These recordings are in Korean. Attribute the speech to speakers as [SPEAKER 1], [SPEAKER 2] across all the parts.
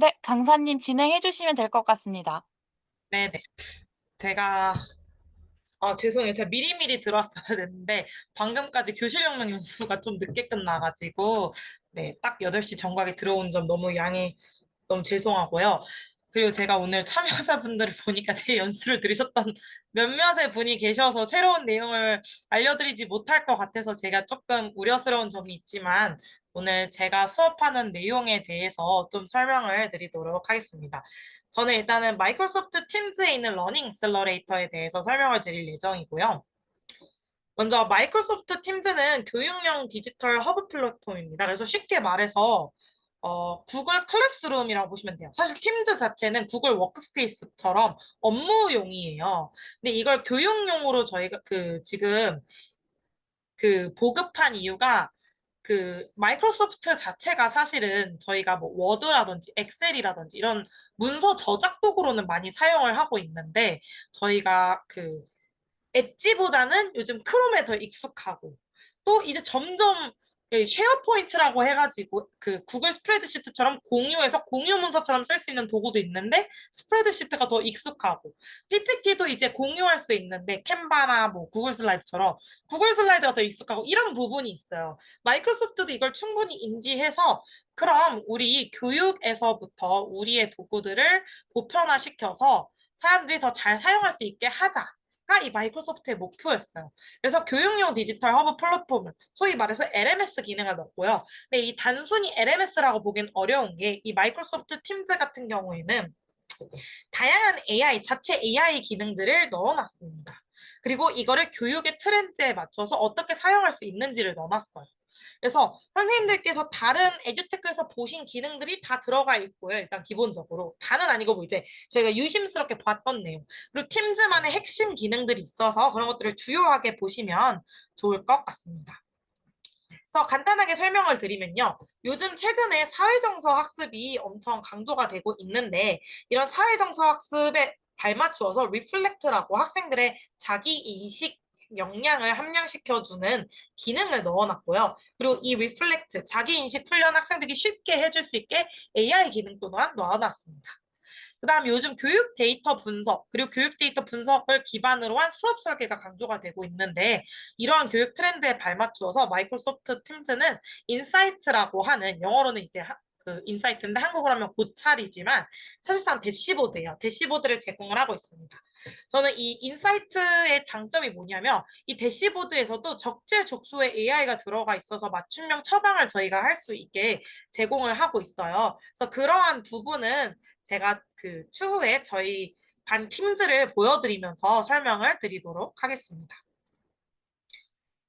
[SPEAKER 1] 네, 강사님 진행해 주시면 될 것 같습니다.
[SPEAKER 2] 네네. 제가, 죄송해요. 제가 미리미리 들어왔어야 됐는데, 방금까지 교실연맹 연수가 좀 늦게 끝나가지고, 네, 딱 8시 정각에 들어온 점 너무 너무 죄송하고요. 그리고 제가 오늘 참여자분들을 보니까 제 연수를 들으셨던 몇몇의 분이 계셔서 새로운 내용을 알려드리지 못할 것 같아서 제가 조금 우려스러운 점이 있지만, 오늘 제가 수업하는 내용에 대해서 좀 설명을 드리도록 하겠습니다. 저는 일단은 마이크로소프트 팀즈에 있는 러닝 엑셀러레이터에 대해서 설명을 드릴 예정이고요. 먼저 마이크로소프트 팀즈는 교육용 디지털 허브 플랫폼입니다. 그래서 쉽게 말해서 구글 클래스룸이라고 보시면 돼요. 사실 팀즈 자체는 구글 워크스페이스처럼 업무용이에요. 근데 이걸 교육용으로 저희가 지금 보급한 이유가 마이크로소프트 자체가 사실은 저희가 뭐 워드라든지 엑셀이라든지 이런 문서 저작 도구로는 많이 사용을 하고 있는데 저희가 엣지보다는 요즘 크롬에 더 익숙하고 또 이제 점점 쉐어포인트라고 해가지고 구글 스프레드시트처럼 공유해서 공유 문서처럼 쓸 수 있는 도구도 있는데 스프레드시트가 더 익숙하고 PPT도 이제 공유할 수 있는데 캔바나 뭐 구글 슬라이드처럼 구글 슬라이드가 더 익숙하고 이런 부분이 있어요. 마이크로소프트도 이걸 충분히 인지해서 그럼 우리 교육에서부터 우리의 도구들을 보편화시켜서 사람들이 더 잘 사용할 수 있게 하자. 가 이 마이크로소프트의 목표였어요. 그래서 교육용 디지털 허브 플랫폼을 소위 말해서 LMS 기능을 넣었고요. 근데 이 단순히 LMS라고 보기엔 어려운 게 이 마이크로소프트 팀즈 같은 경우에는 다양한 AI, 자체 AI 기능들을 넣어놨습니다. 그리고 이거를 교육의 트렌드에 맞춰서 어떻게 사용할 수 있는지를 넣어놨어요. 그래서 선생님들께서 다른 에듀테크에서 보신 기능들이 다 들어가 있고요. 일단 기본적으로. 다는 아니고 뭐 이제 저희가 유심스럽게 봤던 내용. 그리고 팀즈만의 핵심 기능들이 있어서 그런 것들을 주요하게 보시면 좋을 것 같습니다. 그래서 간단하게 설명을 드리면요. 요즘 최근에 사회정서 학습이 엄청 강조가 되고 있는데 이런 사회정서 학습에 발맞추어서 리플렉트라고 학생들의 자기인식 역량을 함량시켜주는 기능을 넣어놨고요. 그리고 이 리플렉트, 자기인식 훈련 학생들이 쉽게 해줄 수 있게 AI 기능 또한 넣어놨습니다. 그다음 요즘 교육 데이터 분석, 그리고 교육 데이터 분석을 기반으로 한 수업 설계가 강조가 되고 있는데 이러한 교육 트렌드에 발맞추어서 마이크로소프트 팀즈는 인사이트라고 하는 영어로는 이제 인사이트인데 한국어로 하면 고찰이지만 사실상 대시보드예요. 대시보드를 제공을 하고 있습니다. 저는 이 인사이트의 장점이 뭐냐면 이 대시보드에서도 적재적소의 AI가 들어가 있어서 맞춤형 처방을 저희가 할 수 있게 제공을 하고 있어요. 그래서 그러한 부분은 제가 추후에 저희 반 팀즈를 보여드리면서 설명을 드리도록 하겠습니다.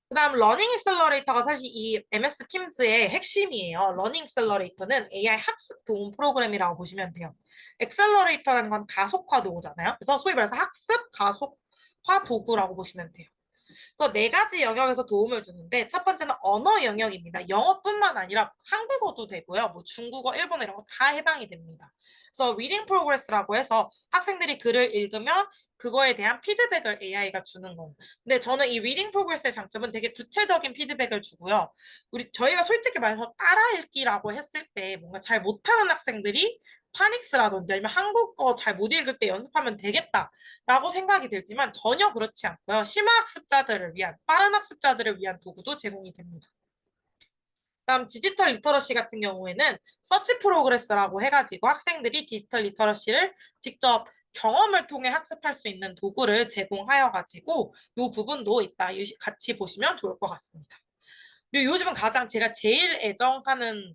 [SPEAKER 2] 그다음 러닝 엑셀러레이터가 사실 이 MS 팀즈의 핵심이에요. 러닝 엑셀러레이터는 AI 학습 도움 프로그램이라고 보시면 돼요. 엑셀러레이터라는 건 가속화 도구잖아요. 그래서 소위 말해서 학습 가속화 도구라고 보시면 돼요. 그래서 네 가지 영역에서 도움을 주는데 첫 번째는 언어 영역입니다. 영어뿐만 아니라 한국어도 되고요. 뭐 중국어, 일본어 이런 거 다 해당이 됩니다. 그래서 리딩 프로그레스라고 해서 학생들이 글을 읽으면 그거에 대한 피드백을 AI가 주는 거예요. 근데 저는 이 리딩 프로그레스의 장점은 되게 구체적인 피드백을 주고요. 저희가 솔직히 말해서 따라 읽기라고 했을 때 뭔가 잘 못하는 학생들이 파닉스라든지 아니면 한국어 잘 못 읽을 때 연습하면 되겠다라고 생각이 들지만 전혀 그렇지 않고요. 심화 학습자들을 위한, 빠른 학습자들을 위한 도구도 제공이 됩니다. 다음 디지털 리터러시 같은 경우에는 서치 프로그레스라고 해가지고 학생들이 디지털 리터러시를 직접 경험을 통해 학습할 수 있는 도구를 제공하여 가지고 이 부분도 이따 같이 보시면 좋을 것 같습니다. 그리고 요즘은 가장 제가 제일 애정하는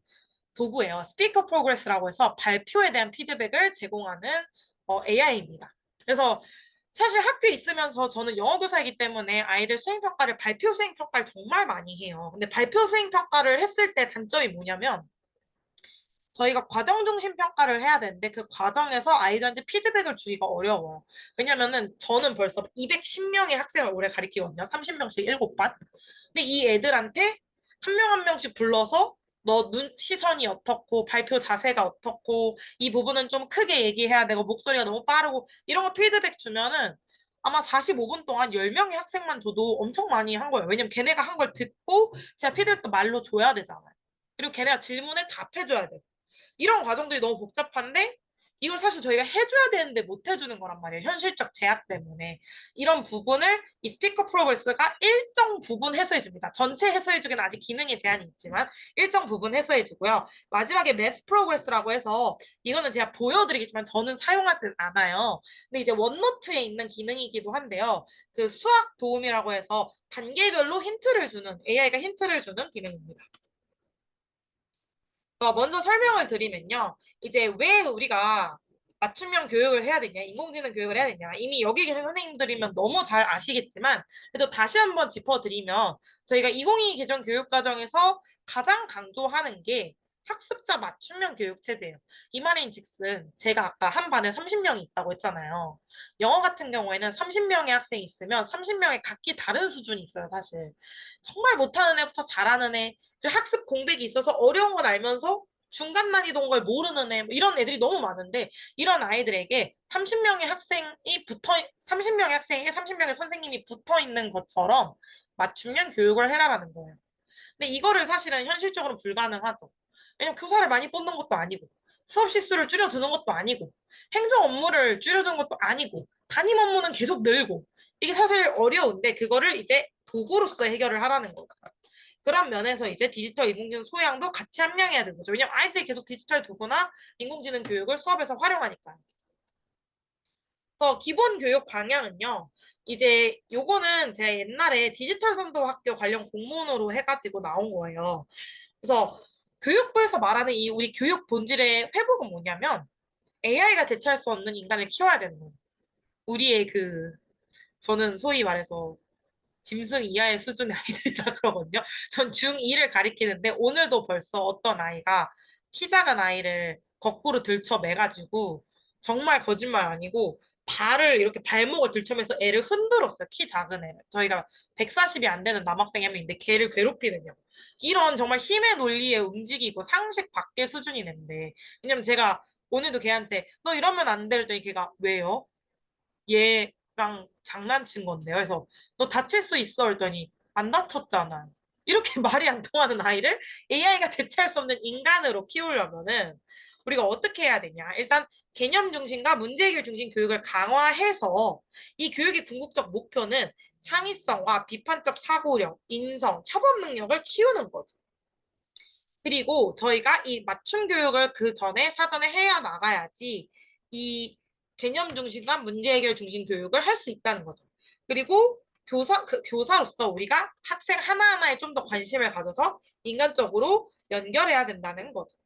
[SPEAKER 2] 도구예요. 스피커 프로그레스라고 해서 발표에 대한 피드백을 제공하는 AI입니다. 그래서 사실 학교에 있으면서 저는 영어 교사이기 때문에 아이들 수행평가를 발표 수행평가를 정말 많이 해요. 근데 발표 수행평가를 했을 때 단점이 뭐냐면 저희가 과정 중심 평가를 해야 되는데 그 과정에서 아이들한테 피드백을 주기가 어려워요. 왜냐면은 저는 벌써 210명의 학생을 올해 가르치거든요. 30명씩 7반. 근데 이 애들한테 한 명 한 명씩 불러서 너 시선이 어떻고 발표 자세가 어떻고 이 부분은 좀 크게 얘기해야 되고 목소리가 너무 빠르고 이런 거 피드백 주면은 아마 45분 동안 10명의 학생만 줘도 엄청 많이 한 거예요. 왜냐면 걔네가 한 걸 듣고 제가 피드백도 말로 줘야 되잖아요. 그리고 걔네가 질문에 답해줘야 돼요. 이런 과정들이 너무 복잡한데 이걸 사실 저희가 해줘야 되는데 못 해주는 거란 말이에요. 현실적 제약 때문에. 이런 부분을 이 스피커 프로그레스가 일정 부분 해소해줍니다. 전체 해소해주기는 아직 기능에 제한이 있지만 일정 부분 해소해주고요. 마지막에 매스 프로그레스라고 해서 이거는 제가 보여드리겠지만 저는 사용하진 않아요. 근데 이제 원노트에 있는 기능이기도 한데요. 그 수학 도움이라고 해서 단계별로 힌트를 주는, AI가 힌트를 주는 기능입니다. 먼저 설명을 드리면요. 이제 왜 우리가 맞춤형 교육을 해야 되냐, 인공지능 교육을 해야 되냐. 이미 여기 계신 선생님들이면 너무 잘 아시겠지만, 그래도 다시 한번 짚어드리면, 저희가 2022 개정 교육과정에서 가장 강조하는 게 학습자 맞춤형 교육 체제예요. 이 말인즉슨 제가 아까 한 반에 30명이 있다고 했잖아요. 영어 같은 경우에는 30명의 학생이 있으면 30명의 각기 다른 수준이 있어요, 사실. 정말 못하는 애부터 잘하는 애, 학습 공백이 있어서 어려운 건 알면서 중간 난이도인 걸 모르는 애, 뭐 이런 애들이 너무 많은데, 이런 아이들에게 30명의 학생이 30명의 학생에게 30명의 선생님이 붙어 있는 것처럼 맞춤형 교육을 해라라는 거예요. 근데 이거를 사실은 현실적으로 불가능하죠. 왜냐면 교사를 많이 뽑는 것도 아니고, 수업 시수를 줄여두는 것도 아니고, 행정 업무를 줄여두는 것도 아니고, 담임 업무는 계속 늘고, 이게 사실 어려운데, 그거를 이제 도구로서 해결을 하라는 거죠. 그런 면에서 이제 디지털 인공지능 소양도 같이 함량해야 되는 거죠. 왜냐면 아이들이 계속 디지털 도구나 인공지능 교육을 수업에서 활용하니까. 그래서 기본 교육 방향은요. 이제 요거는 제가 옛날에 디지털 선도 학교 관련 공문으로 해가지고 나온 거예요. 그래서 교육부에서 말하는 이 우리 교육 본질의 회복은 뭐냐면 AI가 대체할 수 없는 인간을 키워야 되는 거예요. 우리의 저는 소위 말해서 짐승 이하의 수준의 아이들이라 그러거든요. 전 중2를 가리키는데 오늘도 벌써 어떤 아이가 키 작은 아이를 거꾸로 들쳐매가지고 정말 거짓말 아니고 발을 이렇게 발목을 들쳐매서 애를 흔들었어요. 키 작은 애를. 저희가 140이 안 되는 남학생이 한 명인데 걔를 괴롭히느냐고. 이런 정말 힘의 논리에 움직이고 상식 밖의 수준이 는데 왜냐면 제가 오늘도 걔한테 너 이러면 안 돼. 그랬더니 걔가 왜요? 얘랑 장난친 건데요. 그래서 너 다칠 수 있어. 그랬더니 안 다쳤잖아. 이렇게 말이 안 통하는 아이를 AI가 대체할 수 없는 인간으로 키우려면은 우리가 어떻게 해야 되냐. 일단 개념 중심과 문제 해결 중심 교육을 강화해서 이 교육의 궁극적 목표는 창의성과 비판적 사고력, 인성, 협업 능력을 키우는 거죠. 그리고 저희가 이 맞춤 교육을 그 전에 사전에 해야 나가야지 이 개념 중심과 문제 해결 중심 교육을 할 수 있다는 거죠. 그리고 교사로서 우리가 학생 하나하나에 좀 더 관심을 가져서 인간적으로 연결해야 된다는 거죠.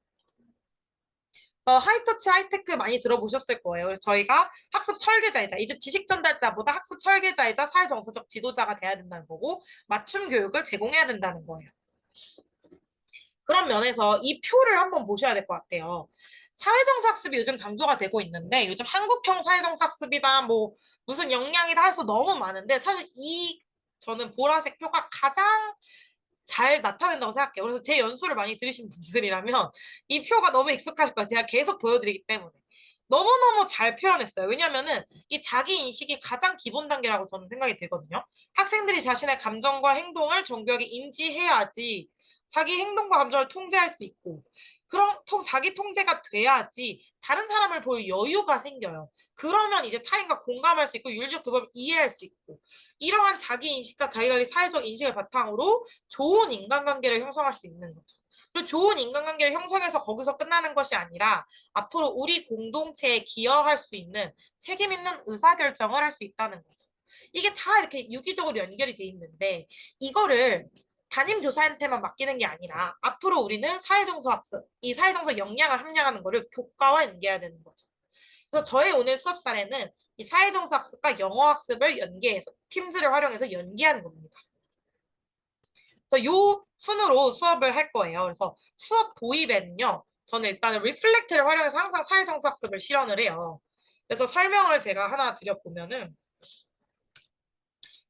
[SPEAKER 2] 하이터치 하이테크 많이 들어보셨을 거예요. 그래서 저희가 학습 설계자이자 이제 지식 전달자보다 학습 설계자이자 사회정서적 지도자가 돼야 된다는 거고 맞춤 교육을 제공해야 된다는 거예요. 그런 면에서 이 표를 한번 보셔야 될 것 같아요. 사회정서 학습이 요즘 강조가 되고 있는데 요즘 한국형 사회정서 학습이다 뭐 무슨 역량이다 해서 너무 많은데 사실 저는 보라색 표가 가장 잘 나타낸다고 생각해요. 그래서 제 연수를 많이 들으신 분들이라면 이 표가 너무 익숙하실 거예요. 제가 계속 보여드리기 때문에. 너무너무 잘 표현했어요. 왜냐면은 이 자기 인식이 가장 기본 단계라고 저는 생각이 들거든요. 학생들이 자신의 감정과 행동을 정교하게 인지해야지 자기 행동과 감정을 통제할 수 있고 그런 자기 통제가 돼야지 다른 사람을 볼 여유가 생겨요. 그러면 이제 타인과 공감할 수 있고 윤리적 규범을 이해할 수 있고 이러한 자기 인식과 자기가 사회적 인식을 바탕으로 좋은 인간관계를 형성할 수 있는 거죠. 그리고 좋은 인간관계를 형성해서 거기서 끝나는 것이 아니라 앞으로 우리 공동체에 기여할 수 있는 책임 있는 의사결정을 할 수 있다는 거죠. 이게 다 이렇게 유기적으로 연결이 돼 있는데 이거를 담임 교사한테만 맡기는 게 아니라 앞으로 우리는 사회정서 학습, 이 사회정서 역량을 함량하는 거를 교과와 연계해야 되는 거죠. 그래서 저의 오늘 수업 사례는 이 사회정서 학습과 영어 학습을 연계해서 팀즈를 활용해서 연계하는 겁니다. 그래서 요 순으로 수업을 할 거예요. 그래서 수업 도입에는요. 저는 일단은 리플렉트를 활용해서 항상 사회정서 학습을 실현을 해요. 그래서 설명을 제가 하나 드려보면은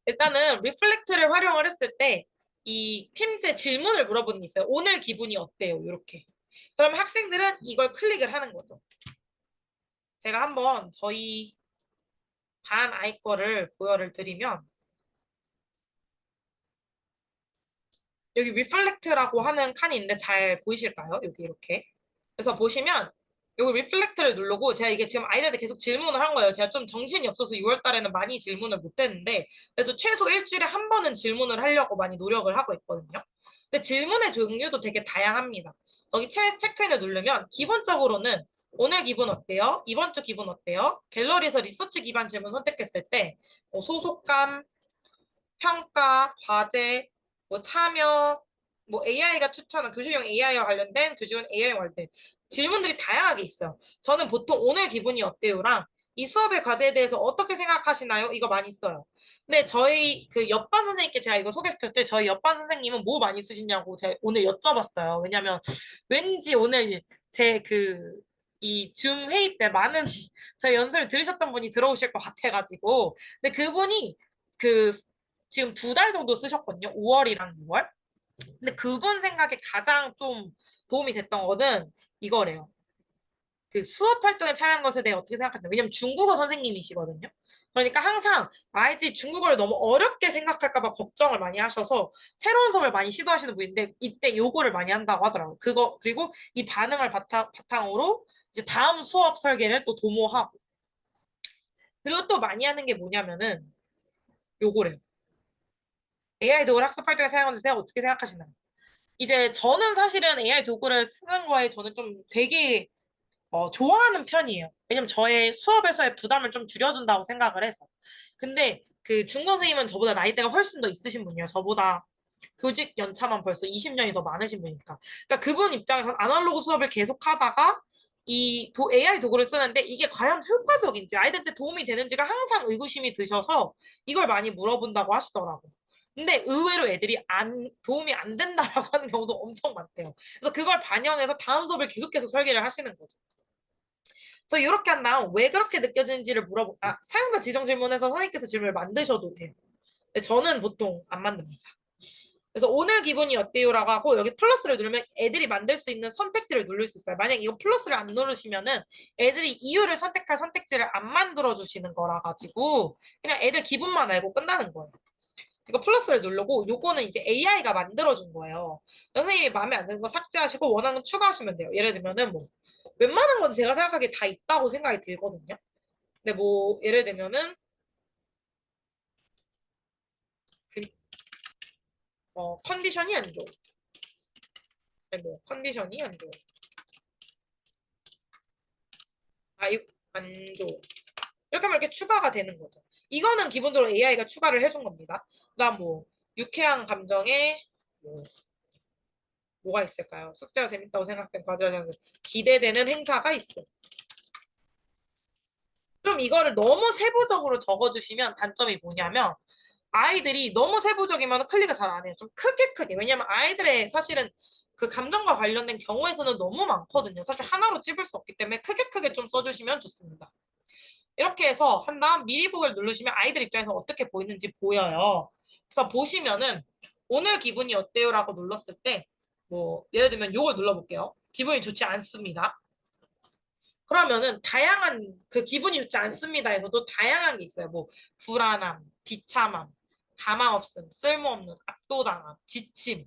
[SPEAKER 2] 일단은 리플렉트를 활용을 했을 때 이 팀즈에 질문을 물어보는 게 있어요. 오늘 기분이 어때요? 이렇게. 그럼 학생들은 이걸 클릭을 하는 거죠. 제가 한번 저희 반 아이 거를 보여를 드리면 여기 리플렉트라고 하는 칸이 있는데 잘 보이실까요? 여기 이렇게. 그래서 보시면 요거 리플렉트를 누르고 제가 이게 지금 아이들한테 계속 질문을 한 거예요. 제가 좀 정신이 없어서 6월 달에는 많이 질문을 못 했는데 그래도 최소 일주일에 한 번은 질문을 하려고 많이 노력을 하고 있거든요. 근데 질문의 종류도 되게 다양합니다. 여기 체크인을 누르면 기본적으로는 오늘 기분 어때요? 이번 주 기분 어때요? 갤러리에서 리서치 기반 질문 선택했을 때 소속감, 평가, 과제, 뭐 참여, 뭐 AI가 추천한 교실용 AI와 관련된 교직원 AI와 관련된 질문들이 다양하게 있어요. 저는 보통 오늘 기분이 어때요랑 이 수업의 과제에 대해서 어떻게 생각하시나요? 이거 많이 써요. 근데 저희 그 옆반 선생님께 제가 이거 소개시켰을 때 저희 옆반 선생님은 뭐 많이 쓰시냐고 제가 오늘 여쭤봤어요. 왜냐면 왠지 오늘 제 이 줌 회의 때 많은 저희 연습을 들으셨던 분이 들어오실 것 같아가지고 근데 그분이 그 지금 2달 정도 쓰셨거든요. 5월이랑 6월. 근데 그분 생각에 가장 좀 도움이 됐던 거는 이거래요. 그 수업 활동에 참여한 것에 대해 어떻게 생각하시나요? 왜냐면 중국어 선생님이시거든요. 그러니까 항상 아이들이 중국어를 너무 어렵게 생각할까 봐 걱정을 많이 하셔서 새로운 수업을 많이 시도하시는 분인데 이때 요거를 많이 한다고 하더라고요. 그거 그리고 이 반응을 바탕으로 이제 다음 수업 설계를 또 도모하고 그리고 또 많이 하는 게 뭐냐면은 요거래요. AI 도구를 학습 활동에 사용하는 데 어떻게 생각하시나요? 이제 저는 사실은 AI 도구를 쓰는 거에 저는 좀 되게 좋아하는 편이에요. 왜냐면 저의 수업에서의 부담을 좀 줄여준다고 생각을 해서. 근데 그 중 선생님은 저보다 나이대가 훨씬 더 있으신 분이에요. 저보다 교직 연차만 벌써 20년이 더 많으신 분이니까. 그러니까 그분 입장에서는 아날로그 수업을 계속 하다가 AI 도구를 쓰는데 이게 과연 효과적인지 아이들한테 도움이 되는지가 항상 의구심이 드셔서 이걸 많이 물어본다고 하시더라고요. 근데 의외로 애들이 도움이 안 된다라고 하는 경우도 엄청 많대요. 그래서 그걸 반영해서 다음 수업을 계속 설계를 하시는 거죠. 그래서 이렇게 한다음 왜 그렇게 느껴지는지를 사용자 지정 질문에서 선생님께서 질문을 만드셔도 돼요. 근데 저는 보통 안 만듭니다. 그래서 오늘 기분이 어때요라고 하고 여기 플러스를 누르면 애들이 만들 수 있는 선택지를 누를 수 있어요. 만약 이거 플러스를 안 누르시면은 애들이 이유를 선택할 선택지를 안 만들어 주시는 거라 가지고 그냥 애들 기분만 알고 끝나는 거예요. 이거 플러스를 누르고 요거는 이제 AI가 만들어 준 거예요. 선생님이 마음에 안 드는 거 삭제하시고 원하는 거 추가하시면 돼요. 예를 들면은 뭐 웬만한 건 제가 생각하기에 다 있다고 생각이 들거든요. 근데 뭐 예를 들면은 그, 컨디션이 안 좋아. 아니, 뭐 컨디션이 안 좋아. 아, 이거 안 좋아. 이렇게 하면 이렇게 추가가 되는 거죠. 이거는 기본적으로 AI가 추가를 해준 겁니다. 그다음 뭐 유쾌한 감정에 뭐, 뭐가 있을까요? 숙제가 재밌다고 생각된 과제를 기대되는 행사가 있어. 좀 이거를 너무 세부적으로 적어주시면 단점이 뭐냐면 아이들이 너무 세부적이면 클릭을 잘 안 해요. 좀 크게. 왜냐면 아이들의 사실은 그 감정과 관련된 경우에서는 너무 많거든요. 사실 하나로 찝을 수 없기 때문에 크게 좀 써주시면 좋습니다. 이렇게 해서 한 다음 미리 보기를 누르시면 아이들 입장에서 어떻게 보이는지 보여요. 그래서 보시면은 오늘 기분이 어때요? 라고 눌렀을 때 뭐 예를 들면 요걸 눌러볼게요. 기분이 좋지 않습니다. 그러면은 다양한 그 기분이 좋지 않습니다에서도 다양한 게 있어요. 뭐 불안함, 비참함, 가망 없음, 쓸모없는, 압도당함, 지침.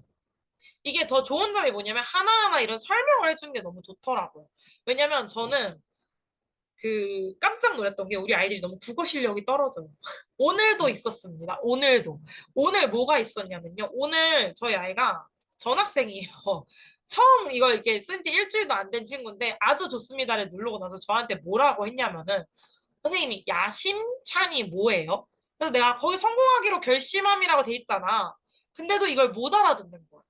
[SPEAKER 2] 이게 더 좋은 점이 뭐냐면 하나하나 이런 설명을 해주는 게 너무 좋더라고요. 왜냐면 저는 깜짝 놀랐던 게 우리 아이들이 너무 국어 실력이 떨어져요. 오늘도 있었습니다. 오늘도. 오늘 뭐가 있었냐면요. 오늘 저희 아이가 전학생이에요. 처음 이걸 이렇게 쓴 지 일주일도 안 된 친구인데 아주 좋습니다를 누르고 나서 저한테 뭐라고 했냐면은 선생님이 야심찬이 뭐예요? 그래서 내가 거기 성공하기로 결심함이라고 돼 있잖아. 근데도 이걸 못 알아듣는 거야.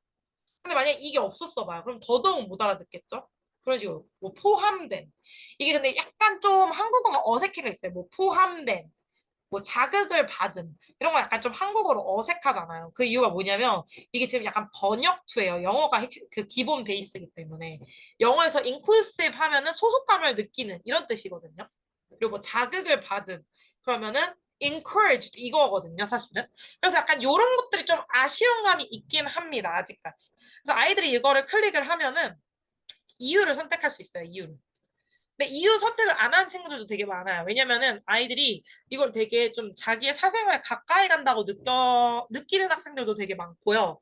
[SPEAKER 2] 근데 만약에 이게 없었어 봐요. 그럼 더더욱 못 알아듣겠죠? 그런 식으로. 뭐 포함된. 이게 근데 약간 좀 한국어가 어색해가 있어요. 뭐 포함된. 뭐 자극을 받은. 이런 거 약간 좀 한국어로 어색하잖아요. 그 이유가 뭐냐면 이게 지금 약간 번역투예요. 영어가 그 기본 베이스이기 때문에. 영어에서 inclusive 하면은 소속감을 느끼는 이런 뜻이거든요. 그리고 뭐 자극을 받은. 그러면은 encouraged 이거거든요, 사실은. 그래서 약간 이런 것들이 좀 아쉬운 감이 있긴 합니다, 아직까지. 그래서 아이들이 이거를 클릭을 하면은 이유를 선택할 수 있어요, 이유를. 근데 이유 선택을 안 하는 친구들도 되게 많아요. 왜냐면은 아이들이 이걸 되게 좀 자기의 사생활에 가까이 간다고 느끼는 학생들도 되게 많고요.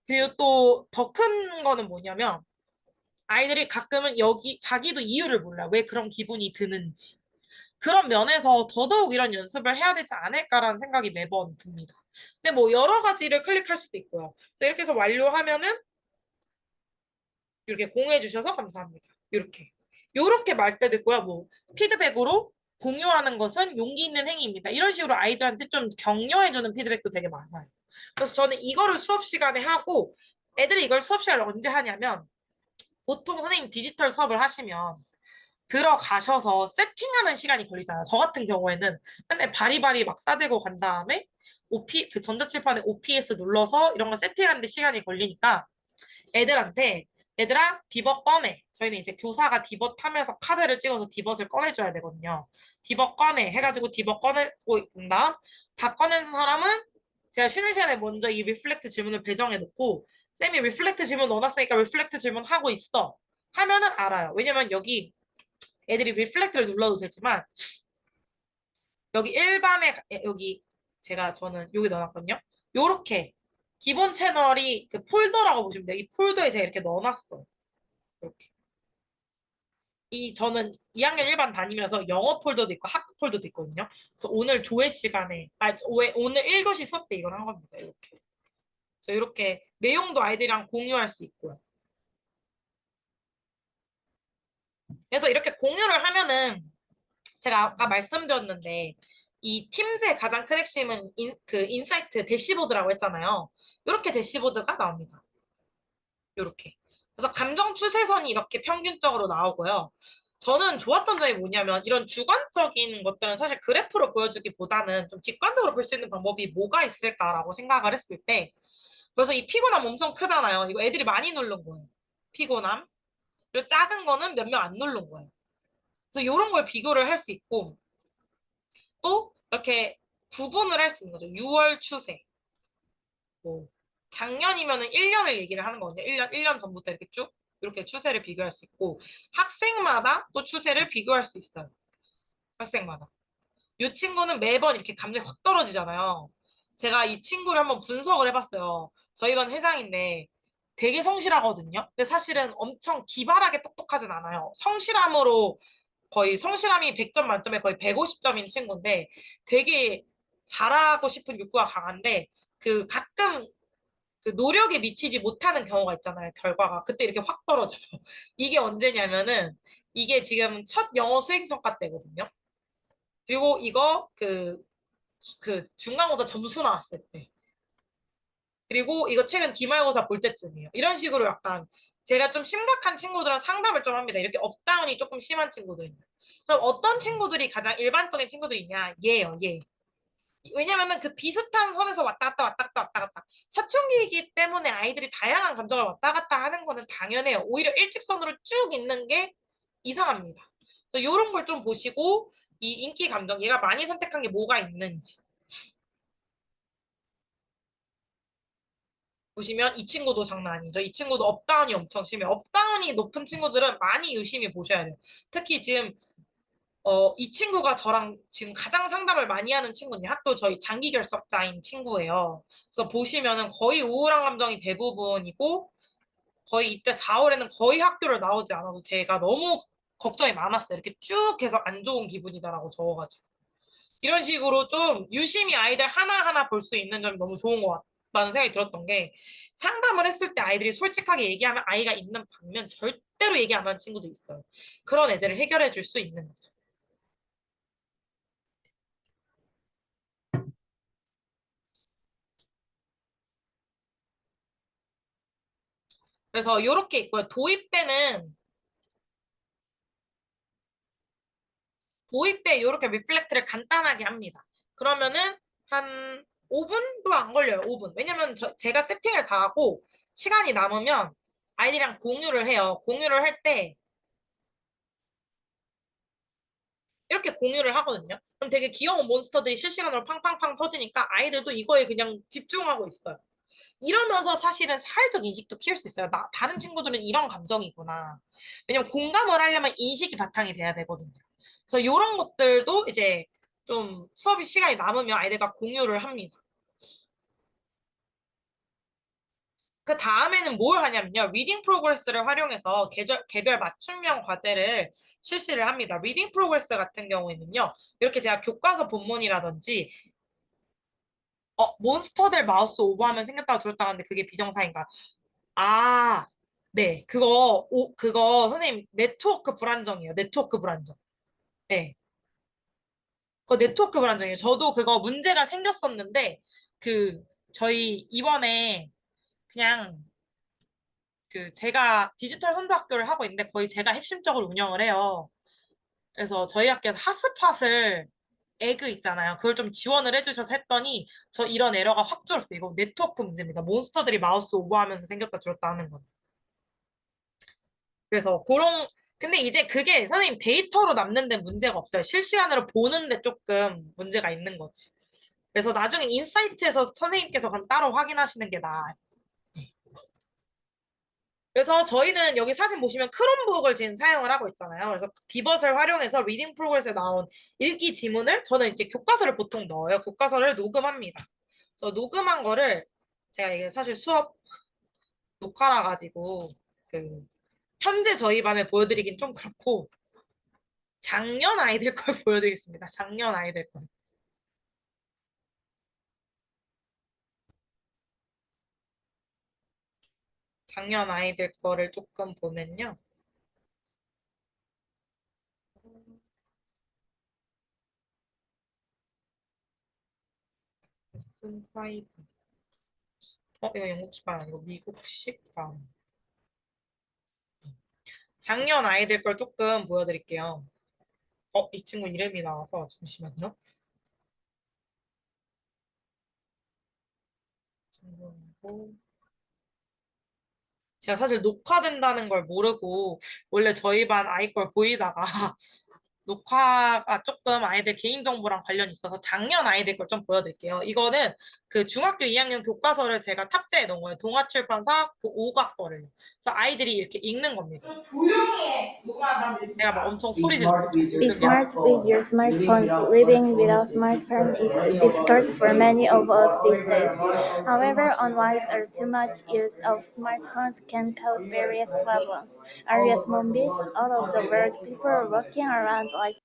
[SPEAKER 2] 그리고 또 더 큰 거는 뭐냐면 아이들이 가끔은 여기 자기도 이유를 몰라. 왜 그런 기분이 드는지. 그런 면에서 더더욱 이런 연습을 해야 되지 않을까라는 생각이 매번 듭니다. 근데 뭐 여러 가지를 클릭할 수도 있고요. 그래서 이렇게 해서 완료하면은 이렇게 공유해 주셔서 감사합니다. 이렇게. 이렇게 말 때도 있고요. 뭐 피드백으로 공유하는 것은 용기 있는 행위입니다. 이런 식으로 아이들한테 좀 격려해주는 피드백도 되게 많아요. 그래서 저는 이거를 수업 시간에 하고 애들이 이걸 수업 시간에 언제 하냐면 보통 선생님 디지털 수업을 하시면 들어가셔서 세팅하는 시간이 걸리잖아요. 저 같은 경우에는 맨날 바리바리 막 싸대고 간 다음에 그 전자칠판에 OPS 눌러서 이런 거 세팅하는데 시간이 걸리니까 애들한테 얘들아 디벗 꺼내. 저희는 이제 교사가 디벗 하면서 카드를 찍어서 디벗을 꺼내줘야 되거든요. 디벗 꺼내 해가지고 디벗 꺼내고 있다. 다 꺼낸 사람은 제가 쉬는 시간에 먼저 이 리플렉트 질문을 배정해 놓고 쌤이 리플렉트 질문 넣어놨으니까 리플렉트 질문 하고 있어. 하면은 알아요. 왜냐면 여기 애들이 리플렉트를 눌러도 되지만 여기 일반에 여기 저는 여기 넣어놨거든요. 요렇게 기본 채널이 그 폴더라고 보시면 돼요. 이 폴더에 제가 이렇게 넣어놨어요. 이렇게. 저는 2학년 1반 다니면서 영어 폴더도 있고 학교 폴더도 있거든요. 그래서 오늘 조회 시간에, 오늘 1교시 수업 때 이걸 한 겁니다. 이렇게. 그래서 이렇게 내용도 아이들이랑 공유할 수 있고요. 그래서 이렇게 공유를 하면은 제가 아까 말씀드렸는데 이 팀즈의 가장 큰 핵심은 그 인사이트 대시보드라고 했잖아요. 이렇게 대시보드가 나옵니다. 이렇게. 그래서 감정 추세선이 이렇게 평균적으로 나오고요. 저는 좋았던 점이 뭐냐면 이런 주관적인 것들은 사실 그래프로 보여주기보다는 좀 직관적으로 볼 수 있는 방법이 뭐가 있을까라고 생각을 했을 때 그래서 이 피곤함 엄청 크잖아요. 이거 애들이 많이 누른 거예요. 피곤함. 그리고 작은 거는 몇 명 안 누른 거예요. 그래서 이런 걸 비교를 할 수 있고 또 이렇게 구분을 할 수 있는 거죠. 6월 추세. 뭐 작년이면은 1년을 얘기를 하는 거거든요. 1년 전부터 이렇게 쭉 이렇게 추세를 비교할 수 있고 학생마다 또 추세를 비교할 수 있어요. 학생마다. 이 친구는 매번 이렇게 감정이 확 떨어지잖아요. 제가 이 친구를 한번 분석을 해봤어요. 저희 반 회장인데 되게 성실하거든요. 근데 사실은 엄청 기발하게 똑똑하진 않아요. 성실함으로 거의 성실함이 100점 만점에 거의 150점인 친구인데 되게 잘하고 싶은 욕구가 강한데 그 가끔 그 노력에 미치지 못하는 경우가 있잖아요. 결과가. 그때 이렇게 확 떨어져요. 이게 언제냐면은 이게 지금 첫 영어 수행평가 때거든요. 그리고 이거 그 중간고사 점수 나왔을 때. 그리고 이거 최근 기말고사 볼 때쯤이에요. 이런 식으로 약간 제가 좀 심각한 친구들은 상담을 좀 합니다. 이렇게 업다운이 조금 심한 친구들. 그럼 어떤 친구들이 가장 일반적인 친구들이 있냐? 얘예요, 얘. 왜냐면은 그 비슷한 선에서 왔다 갔다 왔다 갔다 왔다 갔다. 사춘기이기 때문에 아이들이 다양한 감정을 왔다 갔다 하는 거는 당연해요. 오히려 일직선으로 쭉 있는 게 이상합니다. 이런 걸 좀 보시고 이 인기 감정, 얘가 많이 선택한 게 뭐가 있는지. 보시면 이 친구도 장난 아니죠. 이 친구도 업다운이 엄청 심해요. 업다운이 높은 친구들은 많이 유심히 보셔야 돼요. 특히 지금 이 친구가 저랑 지금 가장 상담을 많이 하는 친구는 학교 저희 장기 결석자인 친구예요. 그래서 보시면은 거의 우울한 감정이 대부분이고 거의 이때 4월에는 거의 학교를 나오지 않아서 제가 너무 걱정이 많았어요. 이렇게 쭉 계속 안 좋은 기분이다라고 적어가지고. 이런 식으로 좀 유심히 아이들 하나하나 볼 수 있는 점이 너무 좋은 것 같다는 생각이 들었던 게 상담을 했을 때 아이들이 솔직하게 얘기하는 아이가 있는 반면 절대로 얘기 안 하는 친구도 있어요. 그런 애들을 해결해 줄 수 있는 거죠. 그래서 이렇게 있고요. 도입 때 이렇게 리플렉트를 간단하게 합니다. 그러면은 한 5분도 안 걸려요. 5분. 왜냐면 제가 세팅을 다 하고 시간이 남으면 아이들이랑 공유를 해요. 공유를 할 때 이렇게 공유를 하거든요. 그럼 되게 귀여운 몬스터들이 실시간으로 팡팡팡 터지니까 아이들도 이거에 그냥 집중하고 있어요. 이러면서 사실은 사회적 인식도 키울 수 있어요. 다른 친구들은 이런 감정이구나. 왜냐면 공감을 하려면 인식이 바탕이 돼야 되거든요. 그래서 이런 것들도 이제 좀 수업이 시간이 남으면 아이들과 공유를 합니다. 그 다음에는 뭘 하냐면요. 리딩 프로그레스를 활용해서 개별 맞춤형 과제를 실시를 합니다. 리딩 프로그레스 같은 경우에는요. 이렇게 제가 교과서 본문이라든지 몬스터들 마우스 오버하면 생겼다고 들었다 하는데 그게 비정사인가? 아, 네. 그거 선생님 네트워크 불안정이에요. 네트워크 불안정. 네. 그거 네트워크 불안정이에요. 저도 그거 문제가 생겼었는데 그 저희 이번에 그냥 제가 디지털 선도학교를 하고 있는데 거의 제가 핵심적으로 운영을 해요. 그래서 저희 학교에서 핫스팟을 에그 있잖아요. 그걸 좀 지원을 해주셔서 했더니 저 이런 에러가 확 줄었어요. 이거 네트워크 문제입니다. 몬스터들이 마우스 오버하면서 생겼다 줄었다 하는 거. 그래서 근데 이제 그게 선생님 데이터로 남는데 문제가 없어요. 실시간으로 보는데 조금 문제가 있는 거지. 그래서 나중에 인사이트에서 선생님께서 그럼 따로 확인하시는 게 나아요. 그래서 저희는 여기 사진 보시면 크롬북을 지금 사용을 하고 있잖아요. 그래서 디벗을 활용해서 리딩 프로그램에서 나온 읽기 지문을 저는 이제 교과서를 보통 넣어요. 교과서를 녹음합니다. 그래서 녹음한 거를 제가 이게 사실 수업 녹화라 가지고 그 현재 저희 반에 보여드리긴 좀 그렇고 작년 아이들 걸 보여드리겠습니다. 작년 아이들 걸. 작년 아이들 거를 조금 보면요. 레슨 5. 이거 영국식 반 아니고 미국식 반. 작년 아이들 걸 조금 보여드릴게요. 이 친구 이름이 나와서 잠시만요. 친구고 제가 사실 녹화된다는 걸 모르고 원래 저희 반 아이 걸 보이다가 녹화가 조금 아이들 개인정보랑 관련이 있어서 작년 아이들 걸 좀 보여드릴게요. 이거는 그 중학교 2학년 교과서를 제가 탑재해 놓은 거예요. 동아출판사 그 5각 거를. 그래서 아이들이 이렇게 읽는 겁니다. 조용히 해! 내가 막 엄청 소리 질러.
[SPEAKER 3] Be smart with your smartphones. Living without smartphone is difficult for many of us these days. However, unwise or too much use of smartphones can cause various problems. Arias Mumbis, all of the world, people are walking around like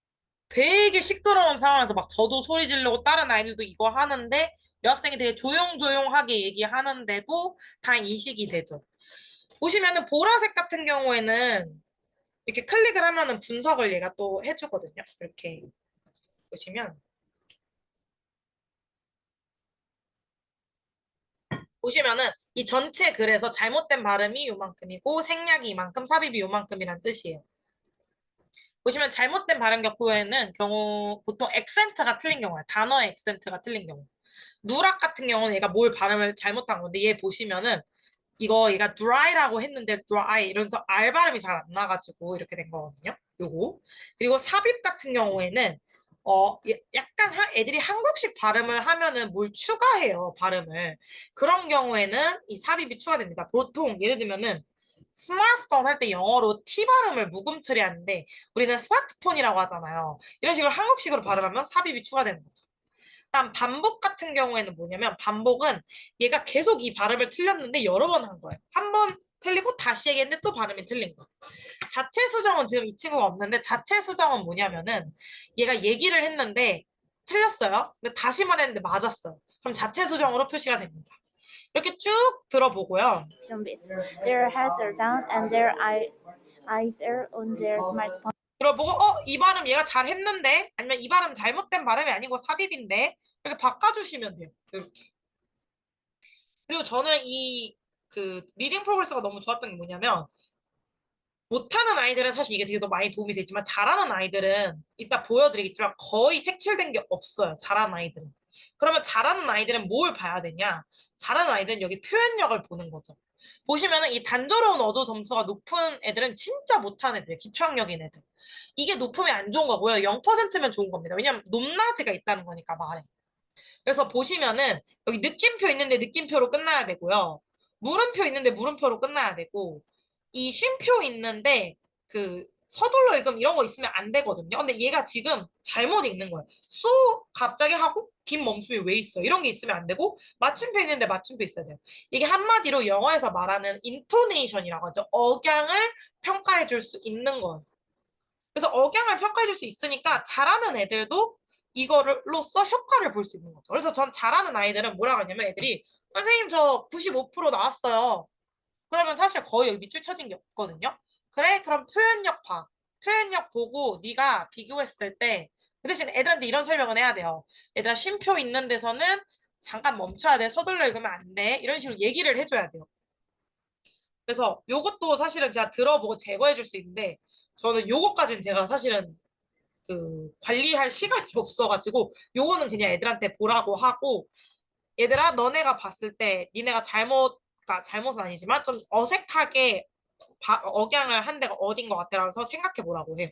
[SPEAKER 2] 되게 시끄러운 상황에서 막 저도 소리 지르고 다른 아이들도 이거 하는데 여학생이 되게 조용조용하게 얘기하는데도 다 인식이 되죠. 보시면은 보라색 같은 경우에는 이렇게 클릭을 하면은 분석을 얘가 또 해주거든요. 이렇게 보시면은 이 전체 글에서 잘못된 발음이 요만큼이고 생략이 이만큼, 삽입이 요만큼이란 뜻이에요. 보시면 잘못된 발음 경우 보통 액센트가 틀린 경우야. 단어의 액센트가 틀린 경우. 누락 같은 경우는 얘가 뭘 발음을 잘못한 건데 얘 보시면은 얘가 dry라고 했는데 dry 이러면서 R 발음이 잘 안 나가지고 이렇게 된 거거든요. 요거. 그리고 삽입 같은 경우에는 약간 애들이 한국식 발음을 하면은 뭘 추가해요, 발음을. 그런 경우에는 이 삽입이 추가됩니다. 보통 예를 들면은 스마트폰 할 때 영어로 T 발음을 묵음 처리하는데 우리는 스마트폰이라고 하잖아요. 이런 식으로 한국식으로 발음하면 삽입이 추가되는 거죠. 다음 반복 같은 경우에는 뭐냐면 반복은 얘가 계속 이 발음을 틀렸는데 여러 번 한 거예요. 한 번 틀리고 다시 얘기했는데 또 발음이 틀린 거. 자체 수정은 지금 이 친구가 없는데 자체 수정은 뭐냐면은 얘가 얘기를 했는데 틀렸어요. 근데 다시 말했는데 맞았어요. 그럼 자체 수정으로 표시가 됩니다. 이렇게 쭉 들어보고요.
[SPEAKER 3] zombies. Their heads are down and their eyes are on their smartphones.
[SPEAKER 2] 들어보고 이 발음 얘가 잘했는데 아니면 이 발음 잘못된 발음이 아니고 삽입인데 이렇게 바꿔주시면 돼요. 이렇게. 그리고 저는 리딩 프로그레스가 너무 좋았던 게 뭐냐면 못하는 아이들은 사실 이게 되게 더 많이 도움이 되지만 잘하는 아이들은 이따 보여드리겠지만 거의 색칠된 게 없어요. 잘하는 아이들은. 그러면 잘하는 아이들은 뭘 봐야 되냐? 잘하는 아이들은 여기 표현력을 보는 거죠. 보시면은 이 단조로운 어조 점수가 높은 애들은 진짜 못하는 애들, 기초학력인 애들. 이게 높으면 안 좋은 거고요. 0%면 좋은 겁니다. 왜냐면 높낮이가 있다는 거니까 말해. 그래서 보시면은 여기 느낌표 있는데 느낌표로 끝나야 되고요. 물음표 있는데 물음표로 끝나야 되고 이 쉼표 있는데 서둘러 읽음 이런 거 있으면 안 되거든요. 근데 얘가 지금 잘못 읽는 거예요. 쏘 갑자기 하고 긴 멈춤이 왜 있어? 이런 게 있으면 안 되고 맞춤표 있는데 맞춤표 있어야 돼요. 이게 한마디로 영어에서 말하는 인토네이션이라고 하죠. 억양을 평가해 줄 수 있는 거예요. 그래서 억양을 평가해 줄 수 있으니까 잘하는 애들도 이거로써 효과를 볼 수 있는 거죠. 그래서 전 잘하는 아이들은 뭐라고 하냐면 애들이 선생님 저 95% 나왔어요. 그러면 사실 거의 여기 밑줄 쳐진 게 없거든요. 그래? 그럼 표현력 봐. 표현력 보고 네가 비교했을 때 그 대신 애들한테 이런 설명은 해야 돼요. 얘들아 쉼표 있는 데서는 잠깐 멈춰야 돼. 서둘러 읽으면 안 돼. 이런 식으로 얘기를 해줘야 돼요. 그래서 요것도 사실은 제가 들어보고 제거해 줄 수 있는데 저는 요거까지는 제가 사실은 그 관리할 시간이 없어가지고 요거는 그냥 애들한테 보라고 하고 얘들아 너네가 봤을 때 니네가 그러니까 잘못은 아니지만 좀 어색하게 억양을 한 데가 어딘 것 같아라서 생각해 보라고 해요.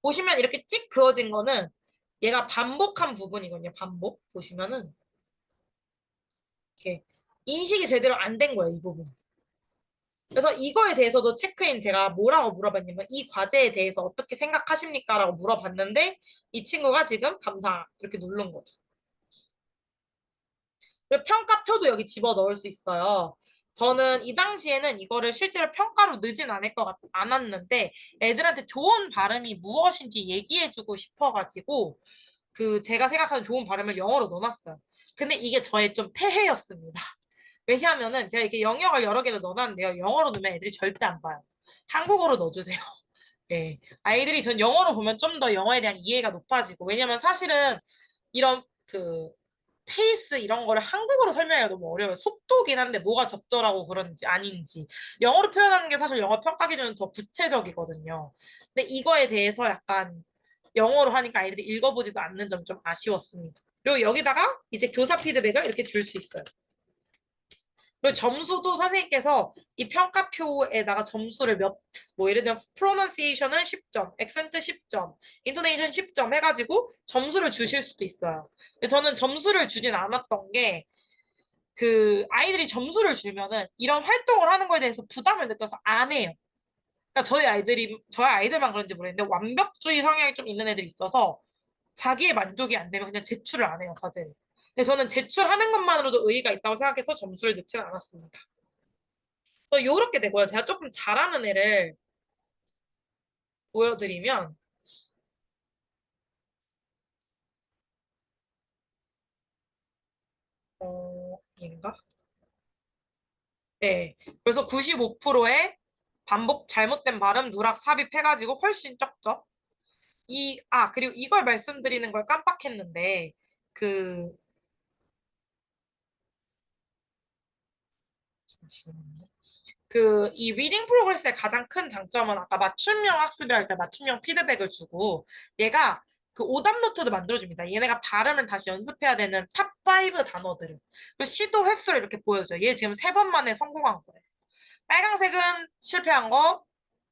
[SPEAKER 2] 보시면 이렇게 찍 그어진 거는 얘가 반복한 부분이거든요. 반복 보시면은 이렇게 인식이 제대로 안 된 거예요. 이 부분. 그래서 이거에 대해서도 체크인 제가 뭐라고 물어봤냐면 이 과제에 대해서 어떻게 생각하십니까? 라고 물어봤는데 이 친구가 지금 감사 이렇게 누른 거죠. 그리고 평가표도 여기 집어 넣을 수 있어요. 저는 이 당시에는 이거를 실제로 평가로 넣진 않았는데 애들한테 좋은 발음이 무엇인지 얘기해주고 싶어가지고 그 제가 생각하는 좋은 발음을 영어로 넣어놨어요. 근데 이게 저의 좀 폐해였습니다. 왜냐하면은 제가 이렇게 영역을 여러 개를 넣어놨는데요. 영어로 넣으면 애들이 절대 안 봐요. 한국어로 넣어주세요. 네. 아이들이 전 영어로 보면 좀 더 영어에 대한 이해가 높아지고 왜냐면 사실은 이런 그 페이스 이런 거를 한국어로 설명하기가 너무 어려워요. 속도긴 한데 뭐가 적절하고 그런지 아닌지. 영어로 표현하는 게 사실 영어 평가 기준은 더 구체적이거든요. 근데 이거에 대해서 약간 영어로 하니까 아이들이 읽어보지도 않는 점 좀 아쉬웠습니다. 그리고 여기다가 이제 교사 피드백을 이렇게 줄 수 있어요. 그리고 점수도 선생님께서 이 평가표에다가 점수를 뭐 예를 들면 pronunciation은 10점, accent 10점, intonation 10점 해가지고 점수를 주실 수도 있어요. 근데 저는 점수를 주진 않았던 게 그 아이들이 점수를 주면은 이런 활동을 하는 거에 대해서 부담을 느껴서 안 해요. 그러니까 저희 아이들만 그런지 모르겠는데 완벽주의 성향이 좀 있는 애들이 있어서 자기의 만족이 안 되면 그냥 제출을 안 해요, 과제를. 근데 저는 제출하는 것만으로도 의의가 있다고 생각해서 점수를 넣지는 않았습니다. 요렇게 되고요. 제가 조금 잘하는 애를 보여드리면 인가? 네. 그래서 95%의 반복 잘못된 발음 누락 삽입해가지고 훨씬 적죠. 그리고 이걸 말씀드리는 걸 깜빡했는데 그 잠시만요. 이 리딩 프로그레스의 가장 큰 장점은 아까 맞춤형 학습이랄 때 맞춤형 피드백을 주고 얘가 그 오답 노트도 만들어줍니다. 얘네가 발음을 다시 연습해야 되는 탑 5 단어들을. 그리고 시도 횟수를 이렇게 보여줘요. 얘 지금 3번 만에 성공한 거예요. 빨강색은 실패한 거,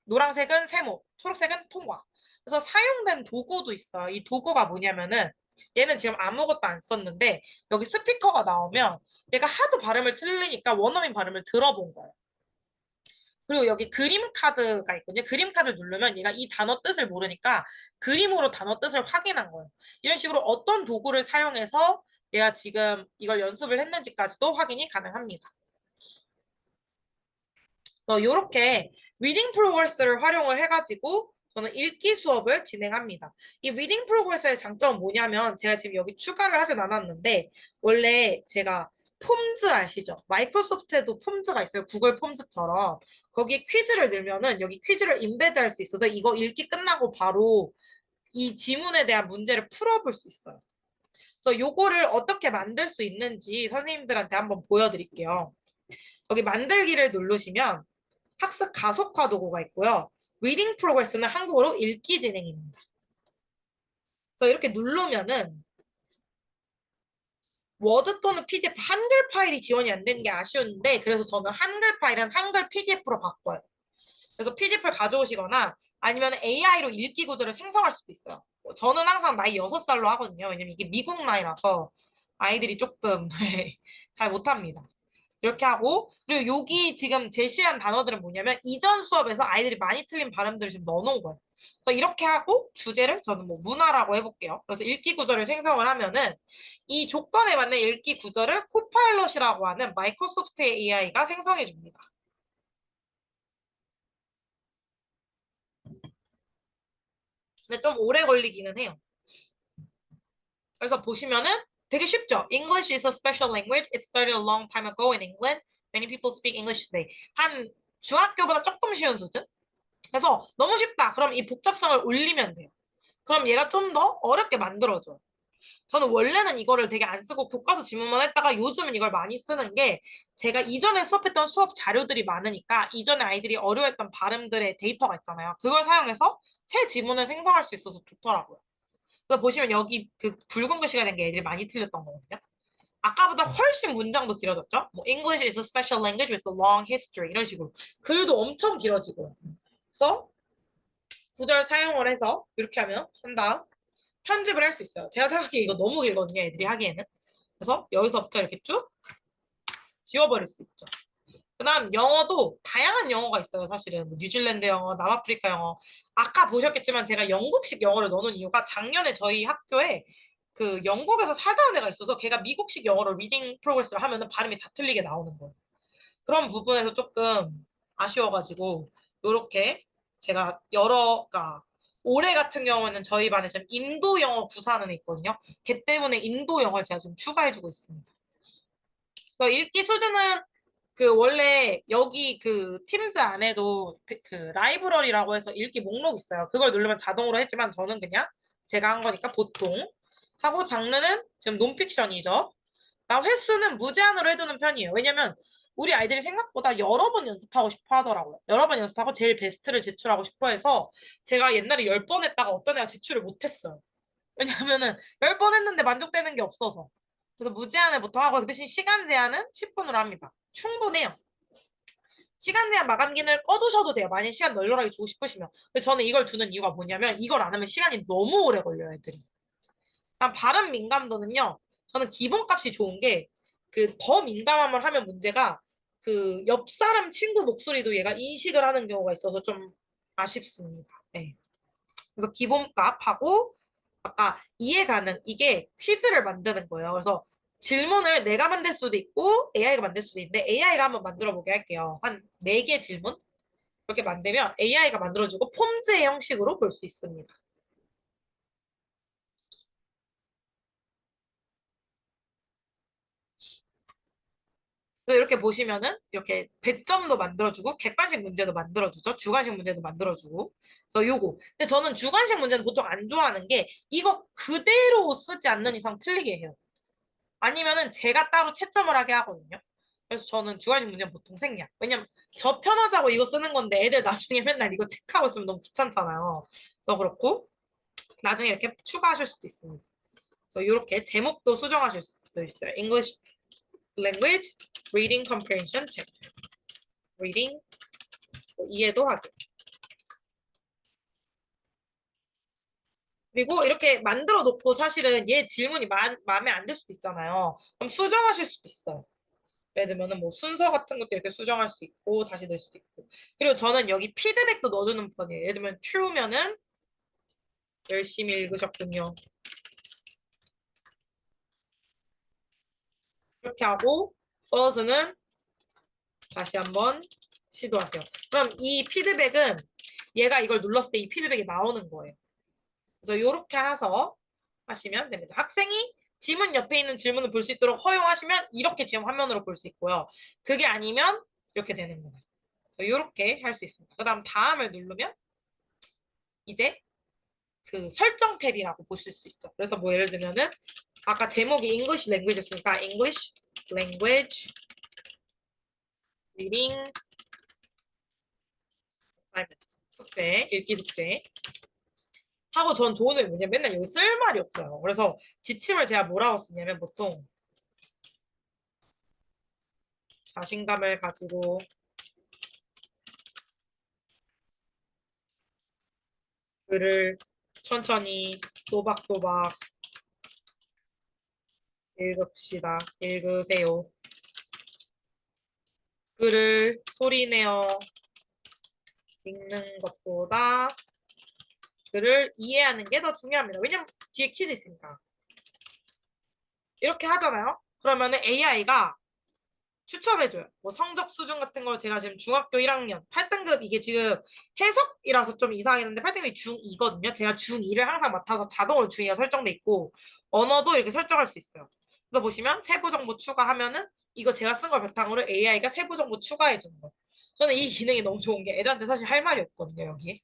[SPEAKER 2] 노란색은 세모, 초록색은 통과. 그래서 사용된 도구도 있어요. 이 도구가 뭐냐면은 얘는 지금 아무것도 안 썼는데 여기 스피커가 나오면 얘가 하도 발음을 틀리니까 원어민 발음을 들어본 거예요. 그리고 여기 그림 카드가 있거든요. 그림 카드를 누르면 얘가 이 단어 뜻을 모르니까 그림으로 단어 뜻을 확인한 거예요. 이런 식으로 어떤 도구를 사용해서 얘가 지금 이걸 연습을 했는지까지도 확인이 가능합니다. 이렇게 리딩 프로그레스를 활용을 해가지고 저는 읽기 수업을 진행합니다. 이 리딩 프로그레스의 장점은 뭐냐면 제가 지금 여기 추가를 하진 않았는데 원래 제가 폼즈 아시죠? 마이크로소프트에도 폼즈가 있어요. 구글 폼즈처럼. 거기에 퀴즈를 넣으면은 여기 퀴즈를 임베드할 수 있어서 이거 읽기 끝나고 바로 이 지문에 대한 문제를 풀어볼 수 있어요. 그래서 요거를 어떻게 만들 수 있는지 선생님들한테 한번 보여드릴게요. 여기 만들기를 누르시면 학습 가속화 도구가 있고요. 리딩 프로그레스는 한국어로 읽기 진행입니다. 그래서 이렇게 누르면은 워드 또는 PDF 한글 파일이 지원이 안 되는 게 아쉬운데 그래서 저는 한글 파일은 한글 PDF로 바꿔요. 그래서 PDF를 가져오시거나 아니면 AI로 읽기 구도를 생성할 수도 있어요. 저는 항상 나이 6살로 하거든요. 왜냐면 이게 미국 나이라서 아이들이 조금 잘 못합니다. 이렇게 하고, 그리고 여기 지금 제시한 단어들은 뭐냐면 이전 수업에서 아이들이 많이 틀린 발음들을 지금 넣어놓은 거예요. 그래서 이렇게 하고 주제를 저는 뭐 문화라고 해볼게요. 그래서 읽기 구조를 생성을 하면은 이 조건에 맞는 읽기 구조를 코파일럿이라고 하는 마이크로소프트의 AI가 생성해 줍니다. 근데 좀 오래 걸리기는 해요. 그래서 보시면은 되게 쉽죠? English is a special language. It started a long time ago in England. Many people speak English today. 한 중학교보다 조금 쉬운 수준? 그래서 너무 쉽다. 그럼 이 복잡성을 올리면 돼요. 그럼 얘가 좀 더 어렵게 만들어줘요. 저는 원래는 이거를 되게 안 쓰고 교과서 지문만 했다가 요즘은 이걸 많이 쓰는 게 제가 이전에 수업했던 수업 자료들이 많으니까 이전에 아이들이 어려워했던 발음들의 데이터가 있잖아요. 그걸 사용해서 새 지문을 생성할 수 있어서 좋더라고요. 그래서 보시면 여기 그 굵은 글씨가 된 게 애들이 많이 틀렸던 거거든요. 아까보다 훨씬 문장도 길어졌죠? 뭐 English is a special language with a long history 이런 식으로 글도 엄청 길어지고요. 그래서 구절 사용을 해서 이렇게 하면 한 다음 편집을 할 수 있어요. 제가 생각하기에 이거 너무 길거든요. 애들이 하기에는. 그래서 여기서부터 이렇게 쭉 지워버릴 수 있죠. 그다음 영어도 다양한 영어가 있어요. 사실은 뭐 뉴질랜드 영어, 남아프리카 영어. 아까 보셨겠지만 제가 영국식 영어를 넣어놓은 이유가 작년에 저희 학교에 그 영국에서 살다 온 애가 있어서 걔가 미국식 영어로 리딩 프로그레스를 하면은 발음이 다 틀리게 나오는 거예요. 그런 부분에서 조금 아쉬워가지고 요렇게 제가 그러니까 올해 같은 경우에는 저희 반에 지금 인도 영어 구사하는 애 있거든요. 걔 때문에 인도 영어를 제가 지금 추가해주고 있습니다. 읽기 수준은 그 원래 여기 그 팀즈 안에도 그 라이브러리라고 해서 읽기 목록 있어요. 그걸 누르면 자동으로 했지만 저는 그냥 제가 한 거니까 보통 하고 장르는 지금 논픽션이죠. 나 횟수는 무제한으로 해두는 편이에요. 왜냐면 우리 아이들이 생각보다 여러 번 연습하고 싶어 하더라고요. 여러 번 연습하고 제일 베스트를 제출하고 싶어 해서 제가 옛날에 10번 했다가 어떤 애가 제출을 못했어요. 왜냐면은 10번 했는데 만족되는 게 없어서. 그래서 무제한을 보통 하고 그 대신 시간 제한은 10분으로 합니다. 충분해요. 시간 제한 마감기능을 꺼두셔도 돼요. 만약에 시간 널널하게 주고 싶으시면. 근데 저는 이걸 두는 이유가 뭐냐면 이걸 안 하면 시간이 너무 오래 걸려요, 애들이. 난 발음 민감도는요. 저는 기본값이 좋은 게 그 더 민감함을 하면 문제가 그 옆 사람 친구 목소리도 얘가 인식을 하는 경우가 있어서 좀 아쉽습니다. 네. 그래서 기본값하고 아까 이해 가능 이게 퀴즈를 만드는 거예요. 그래서 질문을 내가 만들 수도 있고 AI가 만들 수도 있는데 AI가 한번 만들어 보게 할게요. 한 4개 질문 이렇게 만들면 AI가 만들어주고 폼즈의 형식으로 볼 수 있습니다. 이렇게 보시면은 이렇게 배점도 만들어주고 객관식 문제도 만들어주죠. 주관식 문제도 만들어주고. 그래서 요거. 근데 저는 주관식 문제는 보통 안 좋아하는 게 이거 그대로 쓰지 않는 이상 틀리게 해요. 아니면은 제가 따로 채점을 하게 하거든요. 그래서 저는 주관식 문제는 보통 생략. 왜냐면 저 편하자고 이거 쓰는 건데 애들 나중에 맨날 이거 체크하고 있으면 너무 귀찮잖아요. 그래서 그렇고 나중에 이렇게 추가하실 수도 있습니다. 그래서 이렇게 제목도 수정하실 수 있어요. English Language Reading Comprehension Chapter. Reading 이해도 하죠. 그리고 이렇게 만들어 놓고 사실은 얘 질문이 마음에 안 들 수도 있잖아요. 그럼 수정하실 수도 있어요. 예를 들면은 뭐 순서 같은 것도 이렇게 수정할 수 있고 다시 넣을 수도 있고. 그리고 저는 여기 피드백도 넣어주는 편이에요. 예를 들면 true면은 열심히 읽으셨군요. 이렇게 하고 false는 다시 한번 시도하세요. 그럼 이 피드백은 얘가 이걸 눌렀을 때 이 피드백이 나오는 거예요. 그래서 이렇게 해서 하시면 됩니다. 학생이 지문 옆에 있는 질문을 볼 수 있도록 허용하시면 이렇게 지금 화면으로 볼 수 있고요. 그게 아니면 이렇게 되는 거예요. 이렇게 할 수 있습니다. 그 다음 다음을 누르면 이제 그 설정 탭이라고 보실 수 있죠. 그래서 뭐 예를 들면은 아까 제목이 English Language였으니까 English Language Reading Assignment 숙제, 읽기 숙제 하고 전 좋은 점이 뭐냐면 맨날 여기 쓸 말이 없어요. 그래서 지침을 제가 뭐라고 쓰냐면 보통 자신감을 가지고 글을 천천히 또박또박 읽읍시다. 읽으세요. 글을 소리내어 읽는 것보다 글을 이해하는 게 더 중요합니다. 왜냐면 뒤에 퀴즈 있으니까. 이렇게 하잖아요. 그러면은 AI가 추천해줘요. 뭐 성적 수준 같은 거 제가 지금 중학교 1학년 8등급 이게 지금 해석이라서 좀 이상했는데 8등급이 중2거든요. 제가 중2를 항상 맡아서 자동으로 중2가 설정돼 있고 언어도 이렇게 설정할 수 있어요. 그래서 보시면 세부 정보 추가하면은 이거 제가 쓴 걸 바탕으로 AI가 세부 정보 추가해 주는 거예요. 저는 이 기능이 너무 좋은 게 애들한테 사실 할 말이 없거든요, 여기에.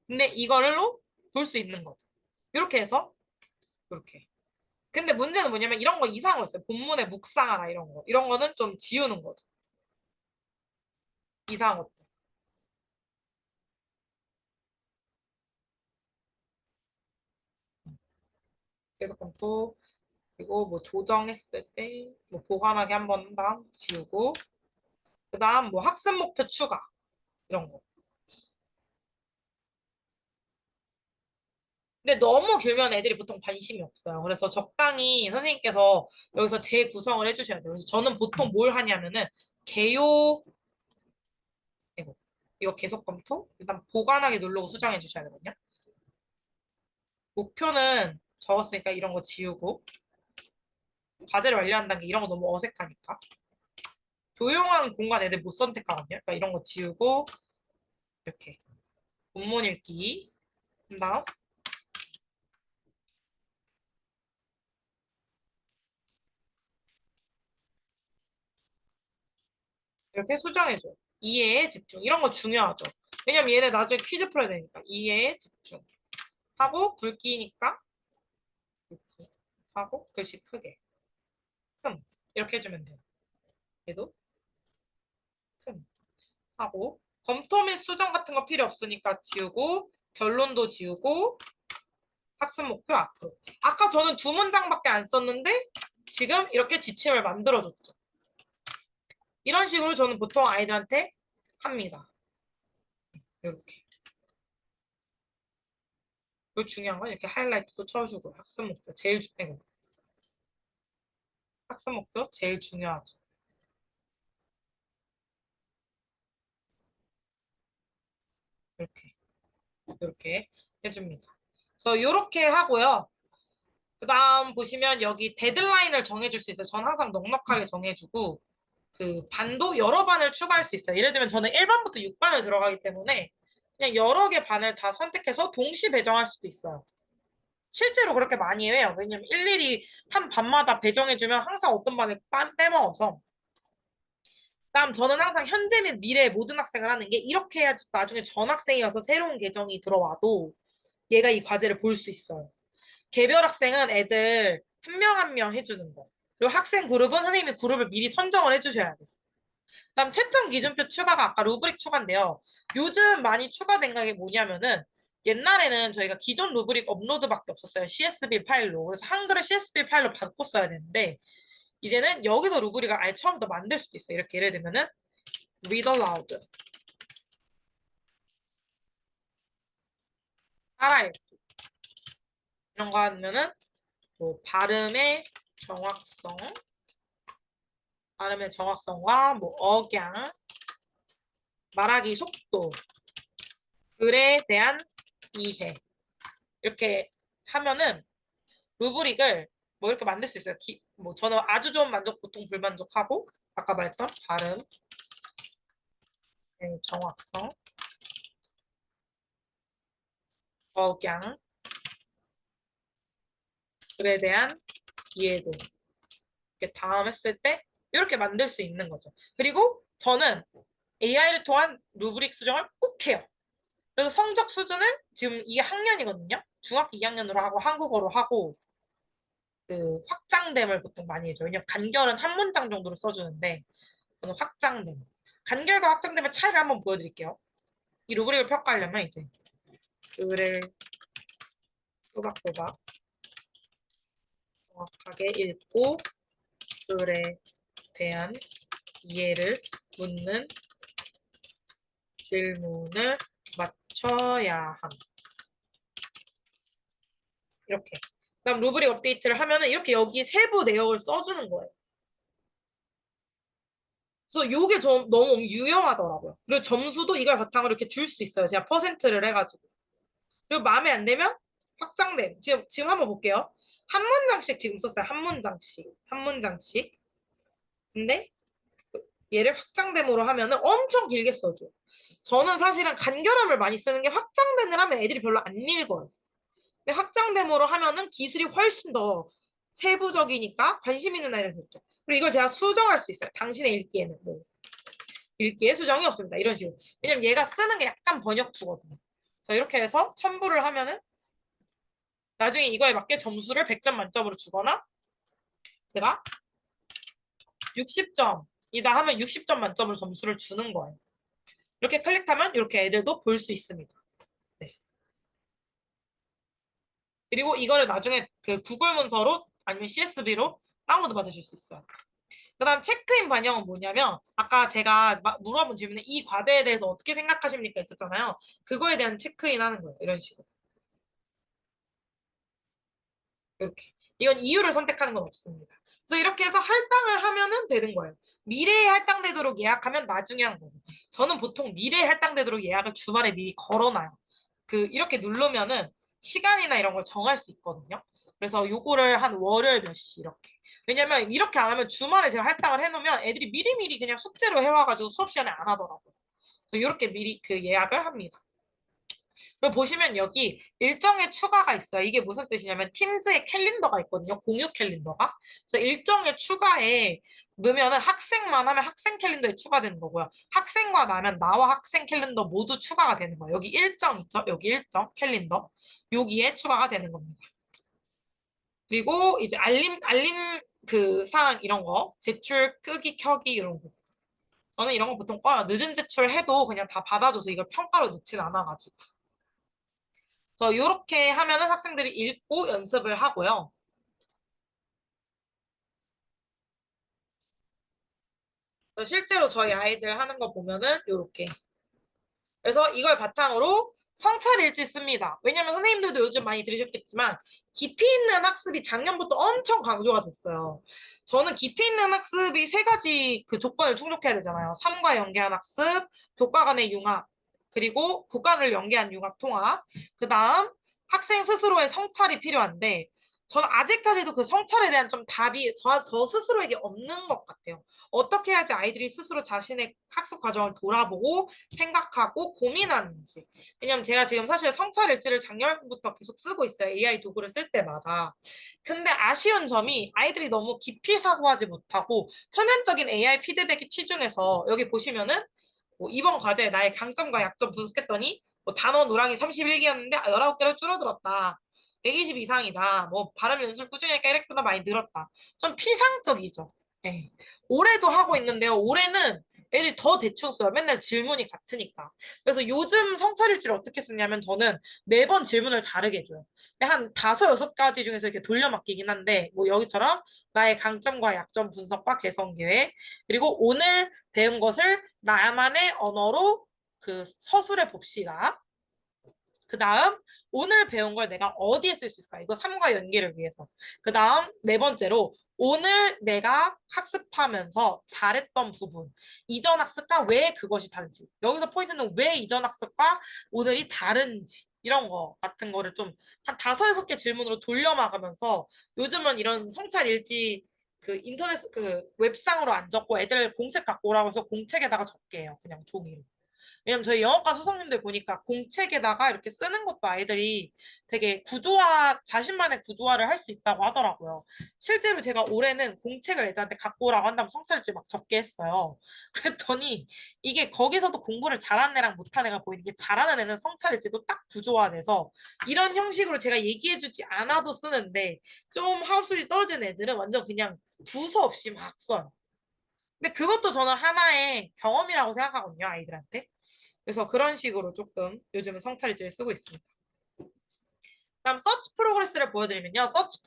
[SPEAKER 2] 근데 이걸로 볼 수 있는 거죠. 이렇게 해서 이렇게. 근데 문제는 뭐냐면 이런 거 이상한 거 있어요. 본문에 묵상하라 이런 거. 이런 거는 좀 지우는 거죠. 이상한 것들. 그래서 그럼 또 그리고 뭐 조정했을 때 뭐 보관하기 한 번 다음 지우고 그다음 뭐 학습 목표 추가 이런 거. 근데 너무 길면 애들이 보통 관심이 없어요. 그래서 적당히 선생님께서 여기서 재구성을 해주셔야 돼요. 그래서 저는 보통 뭘 하냐면은 개요 이거 계속 검토 일단 보관하기 누르고 수정해 주셔야 되거든요. 목표는 적었으니까 이런 거 지우고 과제를 완료한다는 게 이런 거 너무 어색하니까 조용한 공간 애들 못 선택하거든요. 그러니까 이런 거 지우고 이렇게 본문 읽기 한 다음 이렇게 수정해줘요. 이해에 집중 이런 거 중요하죠. 왜냐면 얘네 나중에 퀴즈 풀어야 되니까 이해에 집중 하고 굵기니까 굵기 하고 글씨 크게 이렇게 해주면 돼요. 얘도 큼 하고 검토 및 수정 같은 거 필요 없으니까 지우고 결론도 지우고 학습 목표 앞으로. 아까 저는 두 문장밖에 안 썼는데 지금 이렇게 지침을 만들어줬죠. 이런 식으로 저는 보통 아이들한테 합니다. 이렇게. 그리고 중요한 건 이렇게 하이라이트도 쳐주고 학습 목표 제일 중요해요. 학습 목표 제일 중요하죠. 이렇게 이렇게 해줍니다. 그래서 이렇게 하고요. 그 다음 보시면 여기 데드라인을 정해줄 수 있어요. 전 항상 넉넉하게 정해주고 그 반도 여러 반을 추가할 수 있어요. 예를 들면 저는 1반부터 6반을 들어가기 때문에 그냥 여러 개 반을 다 선택해서 동시 배정할 수도 있어요. 실제로 그렇게 많이 해요. 왜냐면 일일이 한 반마다 배정해주면 항상 어떤 반을 빼먹어서. 그다음 저는 항상 현재 및 미래의 모든 학생을 하는 게 이렇게 해야지 나중에 전학생이 와서 새로운 계정이 들어와도 얘가 이 과제를 볼 수 있어요. 개별 학생은 애들 한 명 한 명 해주는 거. 그리고 학생 그룹은 선생님이 그룹을 미리 선정을 해주셔야 돼요. 그다음 채점 기준표 추가가 아까 루브릭 추가인데요. 요즘 많이 추가된 게 뭐냐면은 옛날에는 저희가 기존 루브릭 업로드밖에 없었어요. CSV 파일로. 그래서 한글을 CSV 파일로 받고 써야 되는데 이제는 여기서 루브릭을 아예 처음부터 만들 수도 있어요. 이렇게 예를 들면은 read aloud. 따라 읽기. 이런 거 하면은 뭐 발음의 정확성과 뭐 억양, 말하기 속도, 글에 대한 이해 이렇게 하면은 루브릭을 뭐 이렇게 만들 수 있어요. 뭐 저는 아주 좋은 만족, 보통 불만족하고 아까 말했던 발음, 정확성, 억양, 글에 대한 이해도 이렇게 다음 했을 때 이렇게 만들 수 있는 거죠. 그리고 저는 AI를 통한 루브릭 수정을 꼭 해요. 그래서 성적 수준을 지금 이게 학년이거든요. 중학교 2학년으로 하고 한국어로 하고 그 확장됨을 보통 많이 해줘요. 왜냐면 간결은 한 문장 정도로 써주는데 저는 확장됨. 간결과 확장됨의 차이를 한번 보여드릴게요. 이 루브릭을 평가하려면 이제 글을 또박또박 정확하게 읽고 글에 대한 이해를 묻는 질문을 맞춰야 함. 이렇게. 그다음 루브릭 업데이트를 하면은 이렇게 여기 세부 내역을 써주는 거예요. 그래서 요게 좀 너무 유용하더라고요. 그리고 점수도 이걸 바탕으로 이렇게 줄 수 있어요. 제가 퍼센트를 해가지고. 그리고 마음에 안 들면 확장됨. 지금 한번 볼게요. 한 문장씩 지금 썼어요. 한 문장씩. 한 문장씩. 근데 얘를 확장됨으로 하면은 엄청 길게 써줘. 저는 사실은 간결함을 많이 쓰는 게 확장됨을 하면 애들이 별로 안 읽어요. 근데 확장됨으로 하면은 기술이 훨씬 더 세부적이니까 관심 있는 아이를 듣죠. 그리고 이걸 제가 수정할 수 있어요. 당신의 읽기에는 뭐 읽기에 수정이 없습니다. 이런 식으로. 왜냐면 얘가 쓰는 게 약간 번역투거든요. 자, 이렇게 해서 첨부를 하면은 나중에 이거에 맞게 점수를 100점 만점으로 주거나 제가 60점이다 하면 60점 만점으로 점수를 주는 거예요. 이렇게 클릭하면 이렇게 애들도 볼 수 있습니다. 네. 그리고 이거를 나중에 그 구글 문서로 아니면 CSV로 다운로드 받으실 수 있어요. 그 다음 체크인 반영은 뭐냐면 아까 제가 물어본 질문에 이 과제에 대해서 어떻게 생각하십니까 있었잖아요. 그거에 대한 체크인 하는 거예요. 이런 식으로. 이렇게. 이건 이유를 선택하는 건 없습니다. 그래서 이렇게 해서 할당을 하면은 되는 거예요. 미래에 할당되도록 예약하면 나중에 한 거고. 저는 보통 미래에 할당되도록 예약을 주말에 미리 걸어놔요. 이렇게 누르면은 시간이나 이런 걸 정할 수 있거든요. 그래서 요거를 한 월요일 몇 시 이렇게. 왜냐면 이렇게 안 하면 주말에 제가 할당을 해놓으면 애들이 미리미리 그냥 숙제로 해와가지고 수업 시간에 안 하더라고요. 그래서 이렇게 미리 그 예약을 합니다. 그리고 보시면 여기 일정의 추가가 있어요. 이게 무슨 뜻이냐면 팀즈의 캘린더가 있거든요. 공유 캘린더가. 그래서 일정의 추가에 넣으면은 학생만 하면 학생 캘린더에 추가되는 거고요. 학생과 나면 나와 학생 캘린더 모두 추가가 되는 거예요. 여기 일정 있죠? 여기 일정 캘린더. 여기에 추가가 되는 겁니다. 그리고 이제 알림 그 사항 이런 거 제출 끄기 켜기 이런 거. 저는 이런 거 보통 꺼요. 늦은 제출해도 그냥 다 받아줘서 이걸 평가로 넣진 않아가지고. 그래서 이렇게 하면은 학생들이 읽고 연습을 하고요. 실제로 저희 아이들 하는 거 보면은 이렇게. 그래서 이걸 바탕으로 성찰 일지 씁니다. 왜냐면 선생님들도 요즘 많이 들으셨겠지만 깊이 있는 학습이 작년부터 엄청 강조가 됐어요. 저는 깊이 있는 학습이 세 가지 그 조건을 충족해야 되잖아요. 삶과 연계한 학습, 교과 간의 융합, 그리고 교과를 연계한 융합 통합, 그 다음 학생 스스로의 성찰이 필요한데 저는 아직까지도 그 성찰에 대한 좀 답이 저 스스로에게 없는 것 같아요. 어떻게 해야지 아이들이 스스로 자신의 학습 과정을 돌아보고 생각하고 고민하는지. 왜냐면 제가 지금 사실 성찰 일지를 작년부터 계속 쓰고 있어요. AI 도구를 쓸 때마다. 근데 아쉬운 점이 아이들이 너무 깊이 사고하지 못하고 표면적인 AI 피드백이 치중해서 여기 보시면은 뭐 이번 과제에 나의 강점과 약점 분석했더니 뭐 단어 누락이 31개였는데 19개로 줄어들었다. 120 이상이다. 뭐 발음 연습 꾸준히 하니까 이렇게보다 많이 늘었다. 좀 피상적이죠. 네. 올해도 하고 있는데요. 올해는 애들이 더 대충 써요. 맨날 질문이 같으니까. 그래서 요즘 성찰일지를 어떻게 쓰냐면 저는 매번 질문을 다르게 해줘요. 한 5-6가지 중에서 이렇게 돌려막기긴 한데 뭐 여기처럼 나의 강점과 약점 분석과 개선 계획 그리고 오늘 배운 것을 나만의 언어로 그 서술해 봅시다. 그 다음 오늘 배운 걸 내가 어디에 쓸 수 있을까? 이거 3과 연계를 위해서. 그 다음 네 번째로 오늘 내가 학습하면서 잘했던 부분. 이전 학습과 왜 그것이 다른지. 여기서 포인트는 왜 이전 학습과 오늘이 다른지. 이런 거 같은 거를 좀 한 5-6개 질문으로 돌려막으면서 요즘은 이런 성찰 일지 그 인터넷 그 웹상으로 안 적고 애들 공책 갖고 오라고 해서 공책에다가 적게 해요. 그냥 종이로. 왜냐면 저희 영어과 수석님들 보니까 공책에다가 이렇게 쓰는 것도 아이들이 되게 자신만의 구조화를 할 수 있다고 하더라고요. 실제로 제가 올해는 공책을 애들한테 갖고 오라고 한다면 성찰일지 막 적게 했어요. 그랬더니 이게 거기서도 공부를 잘하는 애랑 못하는 애가 보이는 게 잘하는 애는 성찰일지도 딱 구조화돼서 이런 형식으로 제가 얘기해주지 않아도 쓰는데 좀 학업수준이 떨어지는 애들은 완전 그냥 두서 없이 막 써요. 근데 그것도 저는 하나의 경험이라고 생각하거든요, 아이들한테. 그래서 그런 식으로 조금 요즘은 성찰일지를 쓰고 있습니다. 다음 서치 프로그레스를 보여드리면요. 서치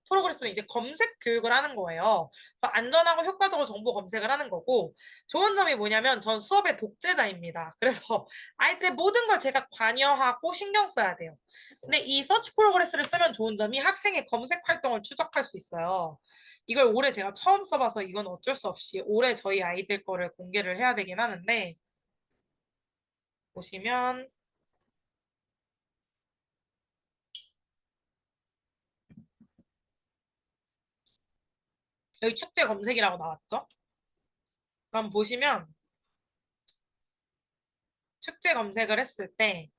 [SPEAKER 2] 프로그레스는 이제 검색 교육을 하는 거예요. 그래서 안전하고 효과적으로 정보 검색을 하는 거고 좋은 점이 뭐냐면 전 수업의 독재자입니다. 그래서 아이들의 모든 걸 제가 관여하고 신경 써야 돼요. 근데 이 서치 프로그레스를 쓰면 좋은 점이 학생의 검색 활동을 추적할 수 있어요. 이걸 올해 제가 처음 써봐서 이건 어쩔 수 없이 올해 저희 아이들 거를 공개를 해야 되긴 하는데, 보시면 여기 축제 검색이라고 나왔죠? 그럼 보시면 축제 검색을 했을 때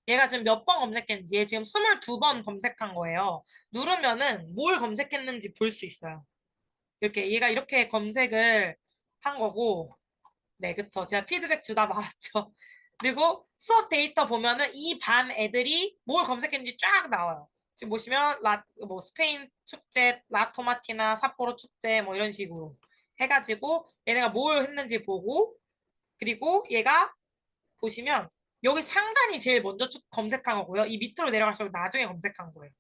[SPEAKER 2] 얘가 지금 몇 번 검색했는지, 얘 지금 22번 검색한 거예요. 누르면은 뭘 검색했는지 볼 수 있어요. 이렇게 얘가 이렇게 검색을 한 거고, 네, 그쵸. 제가 피드백 주다 말았죠. 그리고 수업 데이터 보면은 이 반 애들이 뭘 검색했는지 쫙 나와요. 지금 보시면 뭐 스페인 축제, 라토마티나 삿포로 축제 뭐 이런 식으로 해가지고 얘네가 뭘 했는지 보고, 그리고 얘가 보시면 여기 상단이 제일 먼저 쭉 검색한 거고요. 이 밑으로 내려갈수록 나중에 검색한 거예요.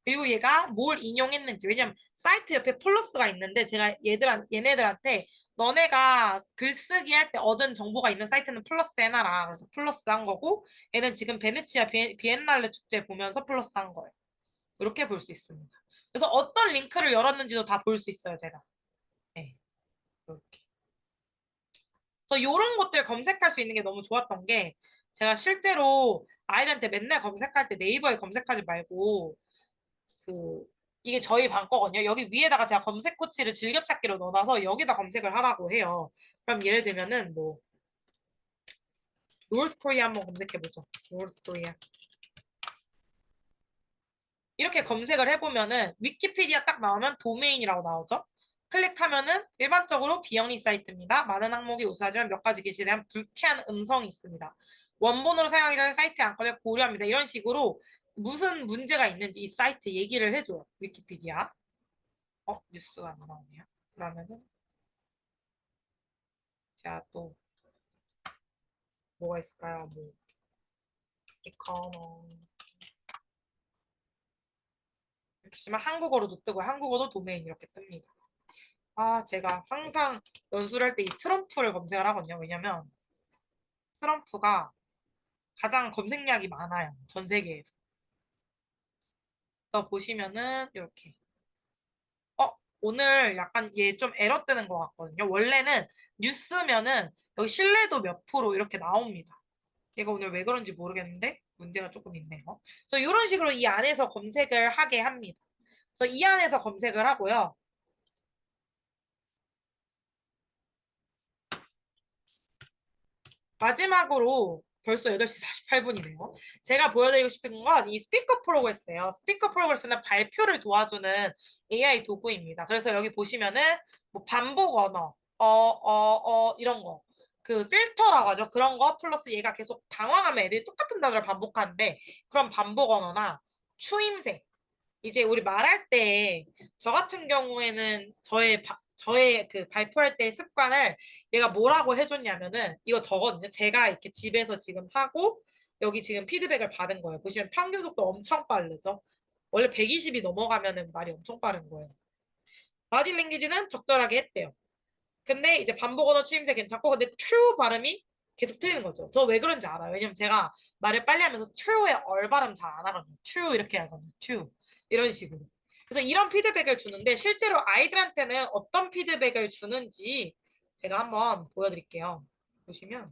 [SPEAKER 2] 그리고 얘가 뭘 인용했는지, 왜냐면 사이트 옆에 플러스가 있는데 제가 얘네들한테 너네가 글쓰기 할 때 얻은 정보가 있는 사이트는 플러스 해놔라. 그래서 플러스 한 거고, 얘는 지금 베네치아 비엔날레 축제 보면서 플러스 한 거예요. 이렇게 볼 수 있습니다. 그래서 어떤 링크를 열었는지도 다 볼 수 있어요, 제가. 네, 이렇게. 그래서 이런 것들 검색할 수 있는 게 너무 좋았던 게, 제가 실제로 아이들한테 맨날 검색할 때 네이버에 검색하지 말고 그 이게 저희 방 거거든요. 여기 위에다가 제가 검색 코치를 즐겨찾기로 넣어놔서 여기다 검색을 하라고 해요. 그럼 예를 들면은 뭐 노스 코리아 한번 검색해 보죠. 노스 코리아. 이렇게 검색을 해보면은 위키피디아 딱 나오면 도메인이라고 나오죠. 클릭하면은 일반적으로 비영리 사이트입니다. 많은 항목이 우수하지만 몇 가지 게시에 대한 불쾌한 음성이 있습니다. 원본으로 사용하기 전에 사이트 안건을 고려합니다. 이런 식으로 무슨 문제가 있는지 이 사이트 얘기를 해줘요. 위키피디아. 뉴스가 안 나오네요. 그러면은 제가 또 뭐가 있을까요? 뭐 이코노 이렇게 치면 한국어로도 뜨고 한국어도 도메인 이렇게 뜹니다. 제가 항상 연수를 할 때 이 트럼프를 검색을 하거든요. 왜냐면 트럼프가 가장 검색량이 많아요. 전 세계에서. 그래서 보시면은 이렇게 오늘 약간 얘 좀 에러 뜨는 것 같거든요. 원래는 뉴스면은 여기 신뢰도 몇 프로 이렇게 나옵니다. 얘가 오늘 왜 그런지 모르겠는데 문제가 조금 있네요. 그래서 이런 식으로 이 안에서 검색을 하게 합니다. 그래서 이 안에서 검색을 하고요. 마지막으로 벌써 8시 48분이네요. 제가 보여드리고 싶은 건 이 스피커 프로그레스예요. 스피커 프로그레스는 발표를 도와주는 AI 도구입니다. 그래서 여기 보시면은 뭐 반복 언어, 이런 거. 그 필터라고 하죠. 그런 거 플러스 얘가 계속 당황하면 애들이 똑같은 단어를 반복하는데 그런 반복 언어나 추임새. 이제 우리 말할 때 저 같은 경우에는 저의 그 발표할 때 습관을 얘가 뭐라고 해줬냐면은 이거 저거든요. 제가 이렇게 집에서 지금 하고 여기 지금 피드백을 받은 거예요. 보시면 평균 속도 엄청 빠르죠. 원래 120이 넘어가면은 말이 엄청 빠른 거예요. 바디 랭귀지는 적절하게 했대요. 근데 이제 반복 언어 추임새 괜찮고 근데 true 발음이 계속 틀리는 거죠. 저 왜 그런지 알아요. 왜냐면 제가 말을 빨리 하면서 true의 얼 발음 잘 안 하거든요. true 이렇게 하거든요. true 이런 식으로. 그래서 이런 피드백을 주는데 실제로 아이들한테는 어떤 피드백을 주는지 제가 한번 보여드릴게요. 보시면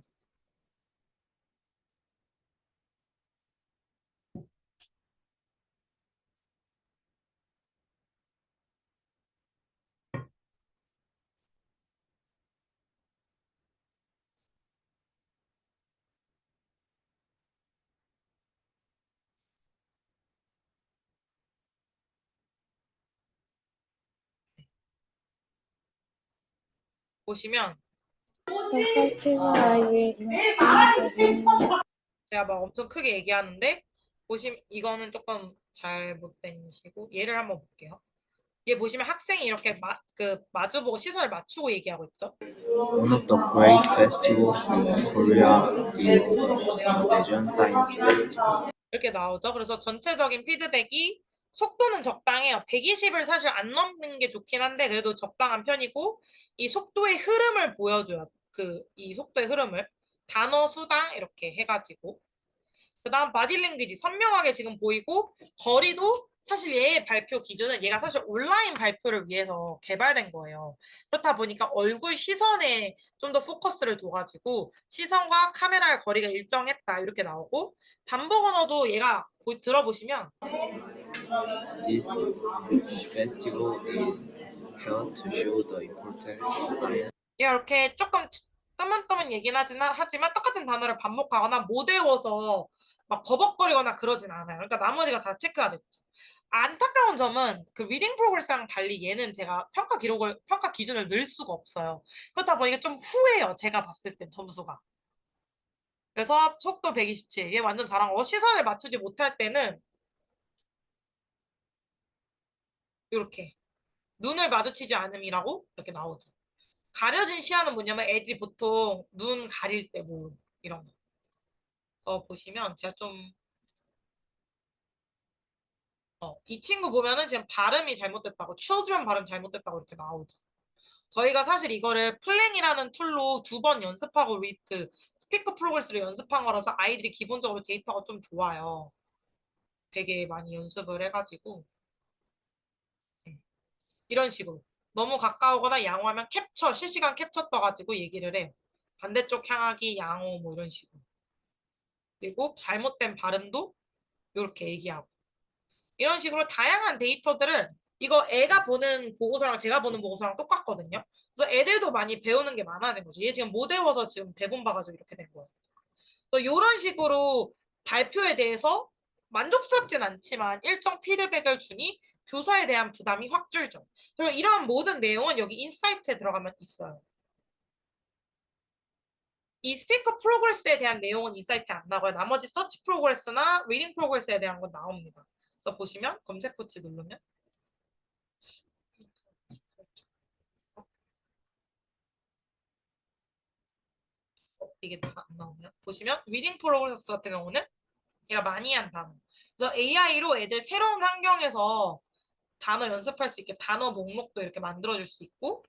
[SPEAKER 2] 보시면
[SPEAKER 3] The festival I will include
[SPEAKER 2] 제가 막 엄청 크게 얘기하는데 보시면 이거는 조금 잘못된 시고 얘를 한번 볼게요. 얘 보시면 학생이 이렇게 마주보고 시선을 맞추고 얘기하고 있죠.
[SPEAKER 4] One of the great festivals in Korea is the Daejeon Science Festival.
[SPEAKER 2] 이렇게 나오죠. 그래서 전체적인 피드백이 속도는 적당해요. 120을 사실 안 넘는 게 좋긴 한데 그래도 적당한 편이고 이 속도의 흐름을 보여줘요. 이 속도의 흐름을 단어 수당 이렇게 해가지고 그 다음 바디랭귀지 선명하게 지금 보이고 거리도 사실 얘의 발표 기준은 얘가 사실 온라인 발표를 위해서 개발된 거예요. 그렇다 보니까 얼굴 시선에 좀 더 포커스를 둬가지고 시선과 카메라의 거리가 일정했다 이렇게 나오고 반복 언어도 얘가 들어보시면
[SPEAKER 4] This festival is held to show the importance of science.
[SPEAKER 2] 얘가 이렇게 조금 뜨문뜨문 얘기는 하지만 똑같은 단어를 반복하거나 못 외워서 막 버벅거리거나 그러진 않아요. 그러니까 나머지가 다 체크가 됐죠. 안타까운 점은 그 리딩 프로그레스랑 달리 얘는 제가 평가 기준을 넣을 수가 없어요. 그렇다 보니까 좀 후해요. 제가 봤을 땐 점수가. 그래서 속도 127. 얘 완전 잘한 거. 시선을 맞추지 못할 때는 이렇게 눈을 마주치지 않음이라고 이렇게 나오죠. 가려진 시야는 뭐냐면 애들이 보통 눈 가릴 때 뭐 이런 거. 보시면 제가 좀 이 친구 보면은 지금 발음이 잘못됐다고 children 발음 잘못됐다고 이렇게 나오죠. 저희가 사실 이거를 플랭이라는 툴로 2번 연습하고 그 스피커 프로그레스를 연습한 거라서 아이들이 기본적으로 데이터가 좀 좋아요. 되게 많이 연습을 해가지고 이런 식으로 너무 가까우거나 양호하면 캡처 실시간 캡처 떠가지고 얘기를 해요. 반대쪽 향하기 양호 뭐 이런 식으로. 그리고 잘못된 발음도 이렇게 얘기하고 이런 식으로 다양한 데이터들을 이거 애가 보는 보고서랑 제가 보는 보고서랑 똑같거든요. 그래서 애들도 많이 배우는 게 많아진 거죠. 얘 지금 못 외워서 지금 대본 봐가지고 이렇게 된 거예요. 그래서 이런 식으로 발표에 대해서 만족스럽진 않지만 일정 피드백을 주니 교사에 대한 부담이 확 줄죠. 그리고 이러한 모든 내용은 여기 인사이트에 들어가면 있어요. 이 스피커 프로그레스에 대한 내용은 인사이트에 안 나와요. 나머지 서치 프로그레스나 리딩 프로그레스에 대한 건 나옵니다. 그래서 보시면 검색 코치 누르면 이게 다 안 나오네요. 보시면 리딩 프로그레스 같은 경우는 얘가 많이 한 단어. 그래서 AI로 애들 새로운 환경에서 단어 연습할 수 있게 단어 목록도 이렇게 만들어줄 수 있고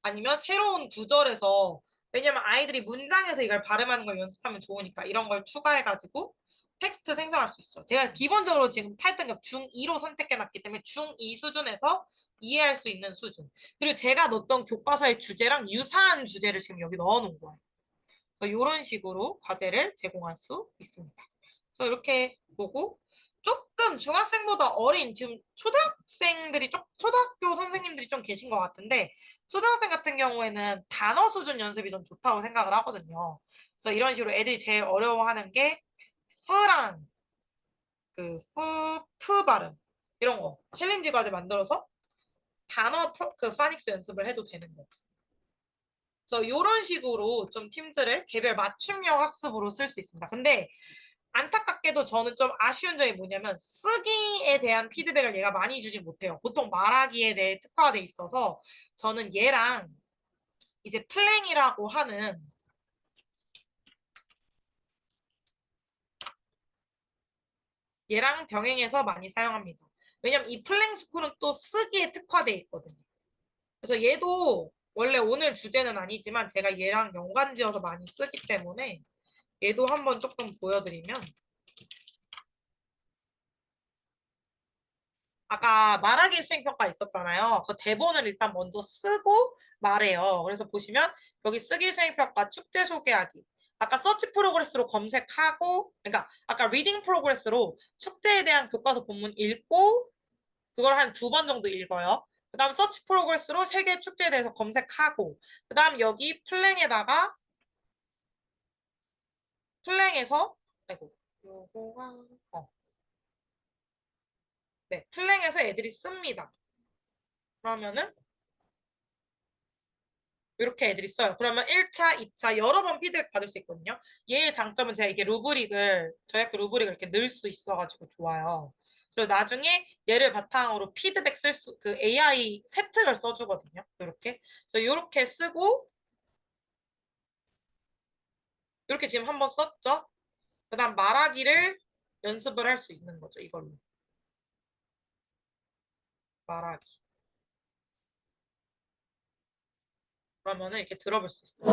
[SPEAKER 2] 아니면 새로운 구절에서 왜냐면 아이들이 문장에서 이걸 발음하는 걸 연습하면 좋으니까 이런 걸 추가해가지고 텍스트 생성할 수 있어요. 제가 기본적으로 지금 8등급 중2로 선택해놨기 때문에 중2 수준에서 이해할 수 있는 수준. 그리고 제가 넣었던 교과서의 주제랑 유사한 주제를 지금 여기 넣어놓은 거예요. 이런 식으로 과제를 제공할 수 있습니다. 그래서 이렇게 보고 조금 중학생보다 어린 지금 초등학생들이 초등학교 선생님들이 좀 계신 것 같은데 초등학생 같은 경우에는 단어 수준 연습이 좀 좋다고 생각을 하거든요. 그래서 이런 식으로 애들이 제일 어려워하는 게 f랑 프 발음 이런 거 챌린지 과제 만들어서 단어 그 파닉스 연습을 해도 되는 거죠. 그래서 이런 식으로 좀 팀들을 개별 맞춤형 학습으로 쓸 수 있습니다. 근데 안타깝게도 저는 좀 아쉬운 점이 뭐냐면 쓰기에 대한 피드백을 얘가 많이 주지 못해요. 보통 말하기에 대해 특화돼 있어서 저는 얘랑 이제 플랭이라고 하는 얘랑 병행해서 많이 사용합니다. 왜냐면 이 플랭 스쿨은 또 쓰기에 특화돼 있거든요. 그래서 얘도 원래 오늘 주제는 아니지만 제가 얘랑 연관지어서 많이 쓰기 때문에 얘도 한번 조금 보여드리면 아까 말하기 수행평가 있었잖아요. 그 대본을 일단 먼저 쓰고 말해요. 그래서 보시면 여기 쓰기 수행평가 축제 소개하기. 아까 서치 프로그레스로 검색하고 그러니까 아까 리딩 프로그레스로 축제에 대한 교과서 본문 읽고 그걸 한 2번 정도 읽어요. 그 다음 서치 프로그레스로 세계 축제에 대해서 검색하고 그 다음 여기 플랭에다가 플랭에서 아이고 요거가 네 플랭에서 애들이 씁니다. 그러면은 이렇게 애들이 써요. 그러면 1차, 2차 여러 번 피드백 받을 수 있거든요. 얘의 장점은 제가 이게 저희 학교 루브릭을 이렇게 넣을 수 있어가지고 좋아요. 그리고 나중에 얘를 바탕으로 피드백 그 AI 세트를 써주거든요. 이렇게. 그래서 이렇게 쓰고 이렇게 지금 한번 썼죠. 그 다음 말하기를 연습을 할 수 있는 거죠. 이걸로. 말하기. 그러면은 이렇게 들어볼 수 있어요.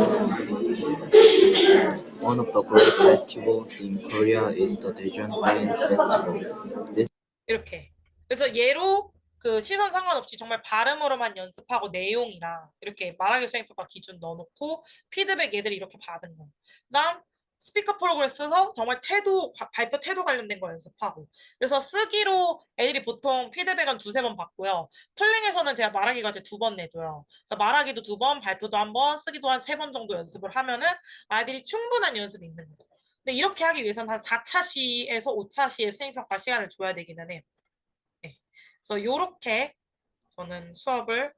[SPEAKER 4] One of the great festivals in Korea is the Daejeon Science Festival. This
[SPEAKER 2] 이렇게. 그래서 얘로 그 시선 상관없이 정말 발음으로만 연습하고 내용이랑 이렇게 말하기 수행평가 기준 넣어놓고 피드백 얘들이 이렇게 받은 거. 그다음 스피커 프로그레스 써서 정말 태도, 발표 태도 관련된 거 연습하고. 그래서 쓰기로 애들이 보통 피드백은 2-3번 받고요. 플랭에서는 제가 말하기가 이제 2번 내줘요. 그래서 말하기도 2번, 발표도 1번, 쓰기도 한 3번 정도 연습을 하면은 아이들이 충분한 연습이 있는 거죠. 근데 이렇게 하기 위해서는 한 4차 시에서 5차 시의 수행평가 시간을 줘야 되기는 해요. 네. 그래서 요렇게 저는 수업을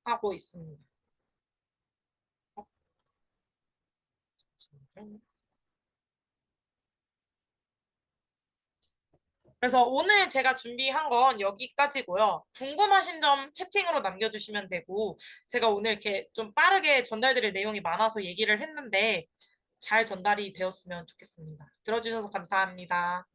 [SPEAKER 2] 하고 있습니다. 그래서 오늘 제가 준비한 건 여기까지고요. 궁금하신 점 채팅으로 남겨주시면 되고, 제가 오늘 이렇게 좀 빠르게 전달드릴 내용이 많아서 얘기를 했는데 잘 전달이 되었으면 좋겠습니다. 들어주셔서 감사합니다.